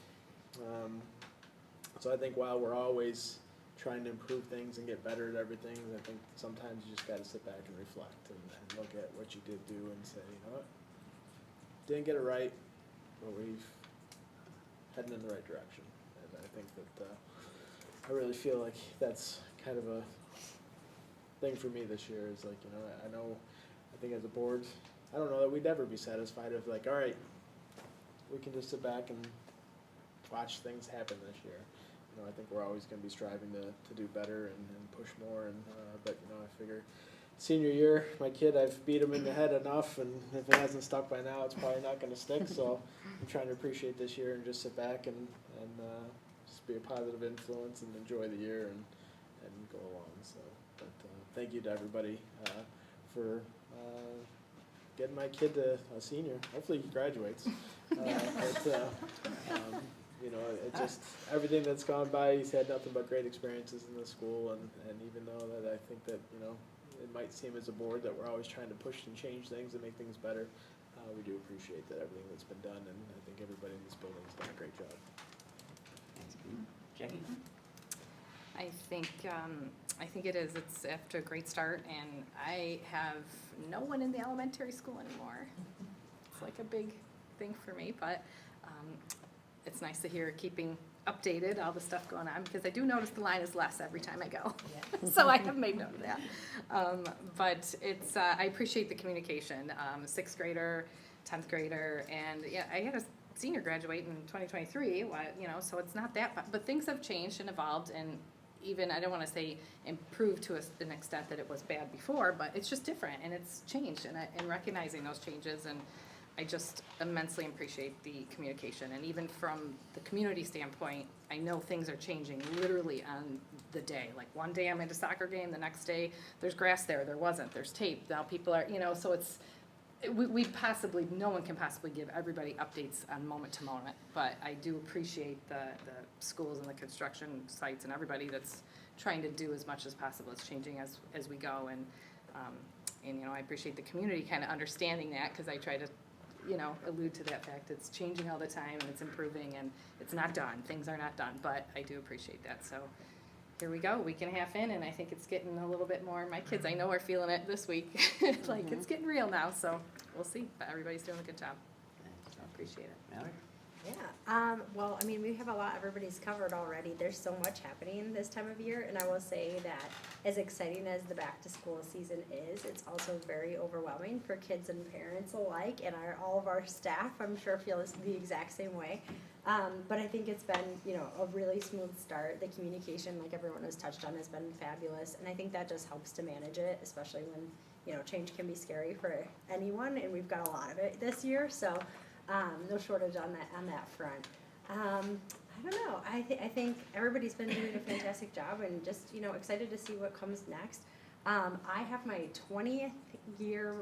So I think while we're always trying to improve things and get better at everything, I think sometimes you just gotta sit back and reflect and look at what you did do and say, you know what? Didn't get it right, but we've heading in the right direction. And I think that I really feel like that's kind of a thing for me this year is like, I think as a board, I don't know that we'd ever be satisfied if like, all right, we can just sit back and watch things happen this year. I think we're always going to be striving to do better and push more. But I figure senior year, my kid, I've beat him in the head enough, and if it hasn't stuck by now, it's probably not going to stick. So I'm trying to appreciate this year and just sit back and just be a positive influence and enjoy the year and go along. So, but thank you to everybody for getting my kid to a senior. Hopefully he graduates. It just, everything that's gone by, he's had nothing but great experiences in the school, and even though that I think that, it might seem as a board that we're always trying to push and change things and make things better, we do appreciate that everything that's been done, and I think everybody in this building has done a great job. Thanks, Jackie? I think it is. It's after a great start, and I have no one in the elementary school anymore. It's like a big thing for me, but it's nice to hear keeping updated all the stuff going on, because I do notice the line is less every time I go. Yeah. So I have made note of that. But it's I appreciate the communication. 6th grader, 10th grader, and yeah, I had a senior graduate in 2023. So it's not that, but things have changed and evolved, and even I don't want to say improved to an extent that it was bad before, but it's just different and it's changed, and recognizing those changes, and I just immensely appreciate the communication. And even from the community standpoint, I know things are changing literally on the day. Like one day I'm at a soccer game, the next day there's grass there wasn't, there's tape, now people are, so we possibly, no one can possibly give everybody updates on moment to moment, but I do appreciate the schools and the construction sites and everybody that's trying to do as much as possible. It's changing as we go, and you know, I appreciate the community kind of understanding that, because I try to, you know, allude to that fact. It's changing all the time, and it's improving, and it's not done. Things are not done, but I do appreciate that. So here we go, week and a half in, and I think it's getting a little bit more. My kids, I know, are feeling it this week. Like, it's getting real now, so we'll see. But everybody's doing a good job. So I appreciate it. Mallory? Yeah, well, I mean, we have a lot everybody's covered already. There's so much happening this time of year, and I will say that as exciting as the back-to-school season is, it's also very overwhelming for kids and parents alike, and all of our staff, I'm sure, feel the exact same way. But I think it's been, you know, a really smooth start. The communication, like everyone has touched on, has been fabulous, and I think that just helps to manage it, especially when, you know, change can be scary for anyone, and we've got a lot of it this year, so no shortage on that front. I don't know. I think everybody's been doing a fantastic job, and just, you know, excited to see what comes next. I have my 20th year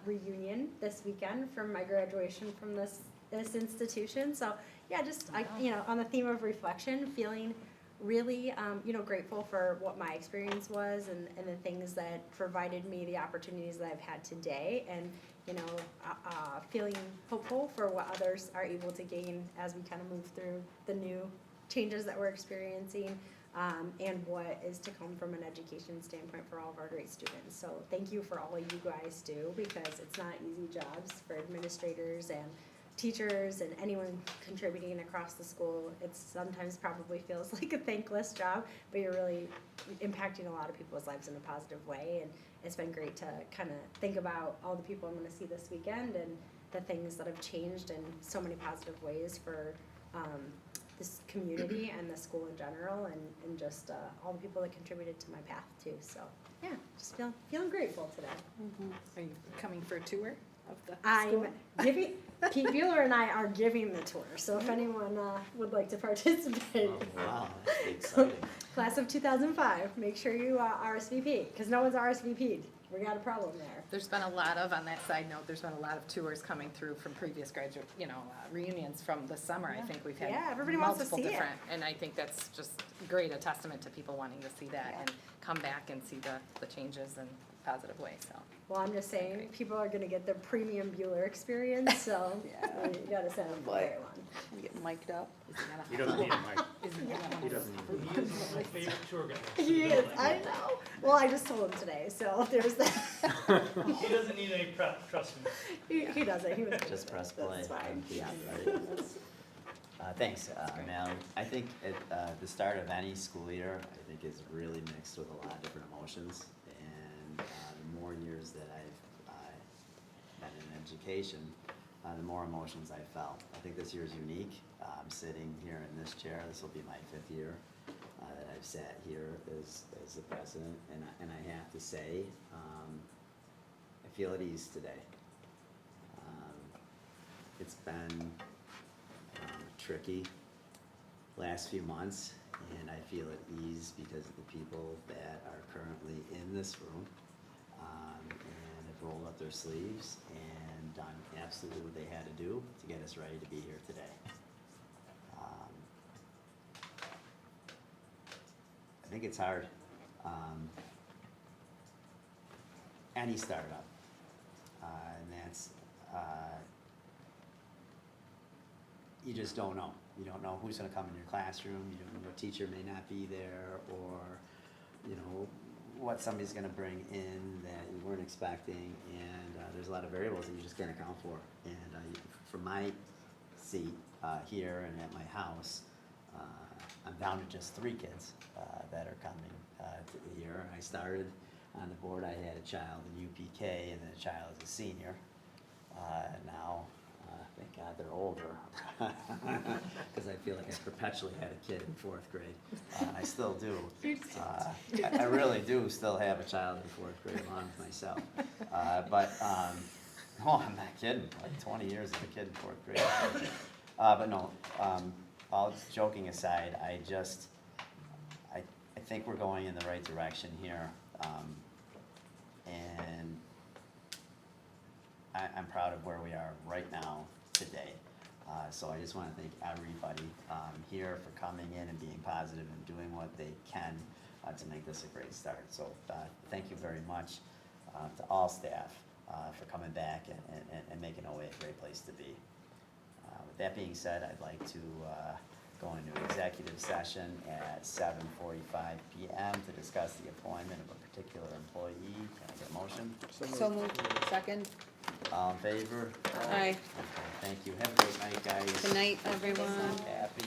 reunion this weekend from my graduation from this institution. So yeah, just you know, on the theme of reflection, feeling really you know, grateful for what my experience was, and the things that provided me the opportunities that I've had today, and you know, feeling hopeful for what others are able to gain as we kind of move through the new changes that we're experiencing, and what is to come from an education standpoint for all of our great students. So thank you for all you guys do, because it's not easy jobs for administrators and teachers and anyone contributing across the school. It sometimes probably feels like a thankless job, but you're really impacting a lot of people's lives in a positive way, and it's been great to kind of think about all the people I'm going to see this weekend, and the things that have changed in so many positive ways for this community and the school in general, and just all the people that contributed to my path too. So yeah, just feeling grateful today. Are you coming for a tour of the I'm giving, Pete Bueller and I are giving the tour, so if anyone would like to participate. Oh, wow, that's exciting. Class of 2005, make sure you RSVP, because no one's RSVP'd. We got a problem there. There's been a lot of, on that side note, there's been a lot of tours coming through from previous graduate, you know, reunions from the summer. I think we've had Yeah, everybody wants to multiple see it. different, and I think that's just great, a testament to people wanting to see that and come back and see the changes in a positive way, so. Well, I'm just saying, people are gonna get the premium Bueller experience, so you gotta send them the right one. Get mic'd up. He doesn't need a mic. He doesn't need He is my favorite tour guide. He is, I know. Well, I just told him today, so there's that. He doesn't need any prep, trust me. He doesn't, he was. Just press play. That's fine, yeah. Thanks, Mallory. I think at the start of any school year, I think is really mixed with a lot of different emotions. And the more years that I've been in education, the more emotions I felt. I think this year is unique. I'm sitting here in this chair. This will be my 5th year that I've sat here as the president, and I have to say, I feel at ease today. It's been tricky last few months, and I feel at ease because of the people that are currently in this room, and have rolled up their sleeves and done absolutely what they had to do to get us ready to be here today. I think it's hard. Any startup, and that's you just don't know. You don't know who's going to come in your classroom. You don't know, your teacher may not be there, or you know what somebody's going to bring in that you weren't expecting, and there's a lot of variables that you just can't account for. And from my seat here and at my house, I'm down to just 3 kids that are coming to the year. I started on the board. I had a child in UPK, and then a child as a senior. Now, thank God they're older, because I feel like I perpetually had a kid in 4th grade. I still do. I really do still have a child in 4th grade along with myself. No, I'm not kidding. Like 20 years of a kid in 4th grade. But no, all joking aside, I think we're going in the right direction here. And I'm proud of where we are right now today. So I just want to thank everybody here for coming in and being positive and doing what they can to make this a great start. So thank you very much to all staff for coming back and making OA a great place to be. With that being said, I'd like to go into executive session at 7:45 PM to discuss the appointment of a particular employee. Can I get a motion? So moved. Second. All in favor? Aye. Okay, thank you. Have a great night, guys. Good night, everyone. Happy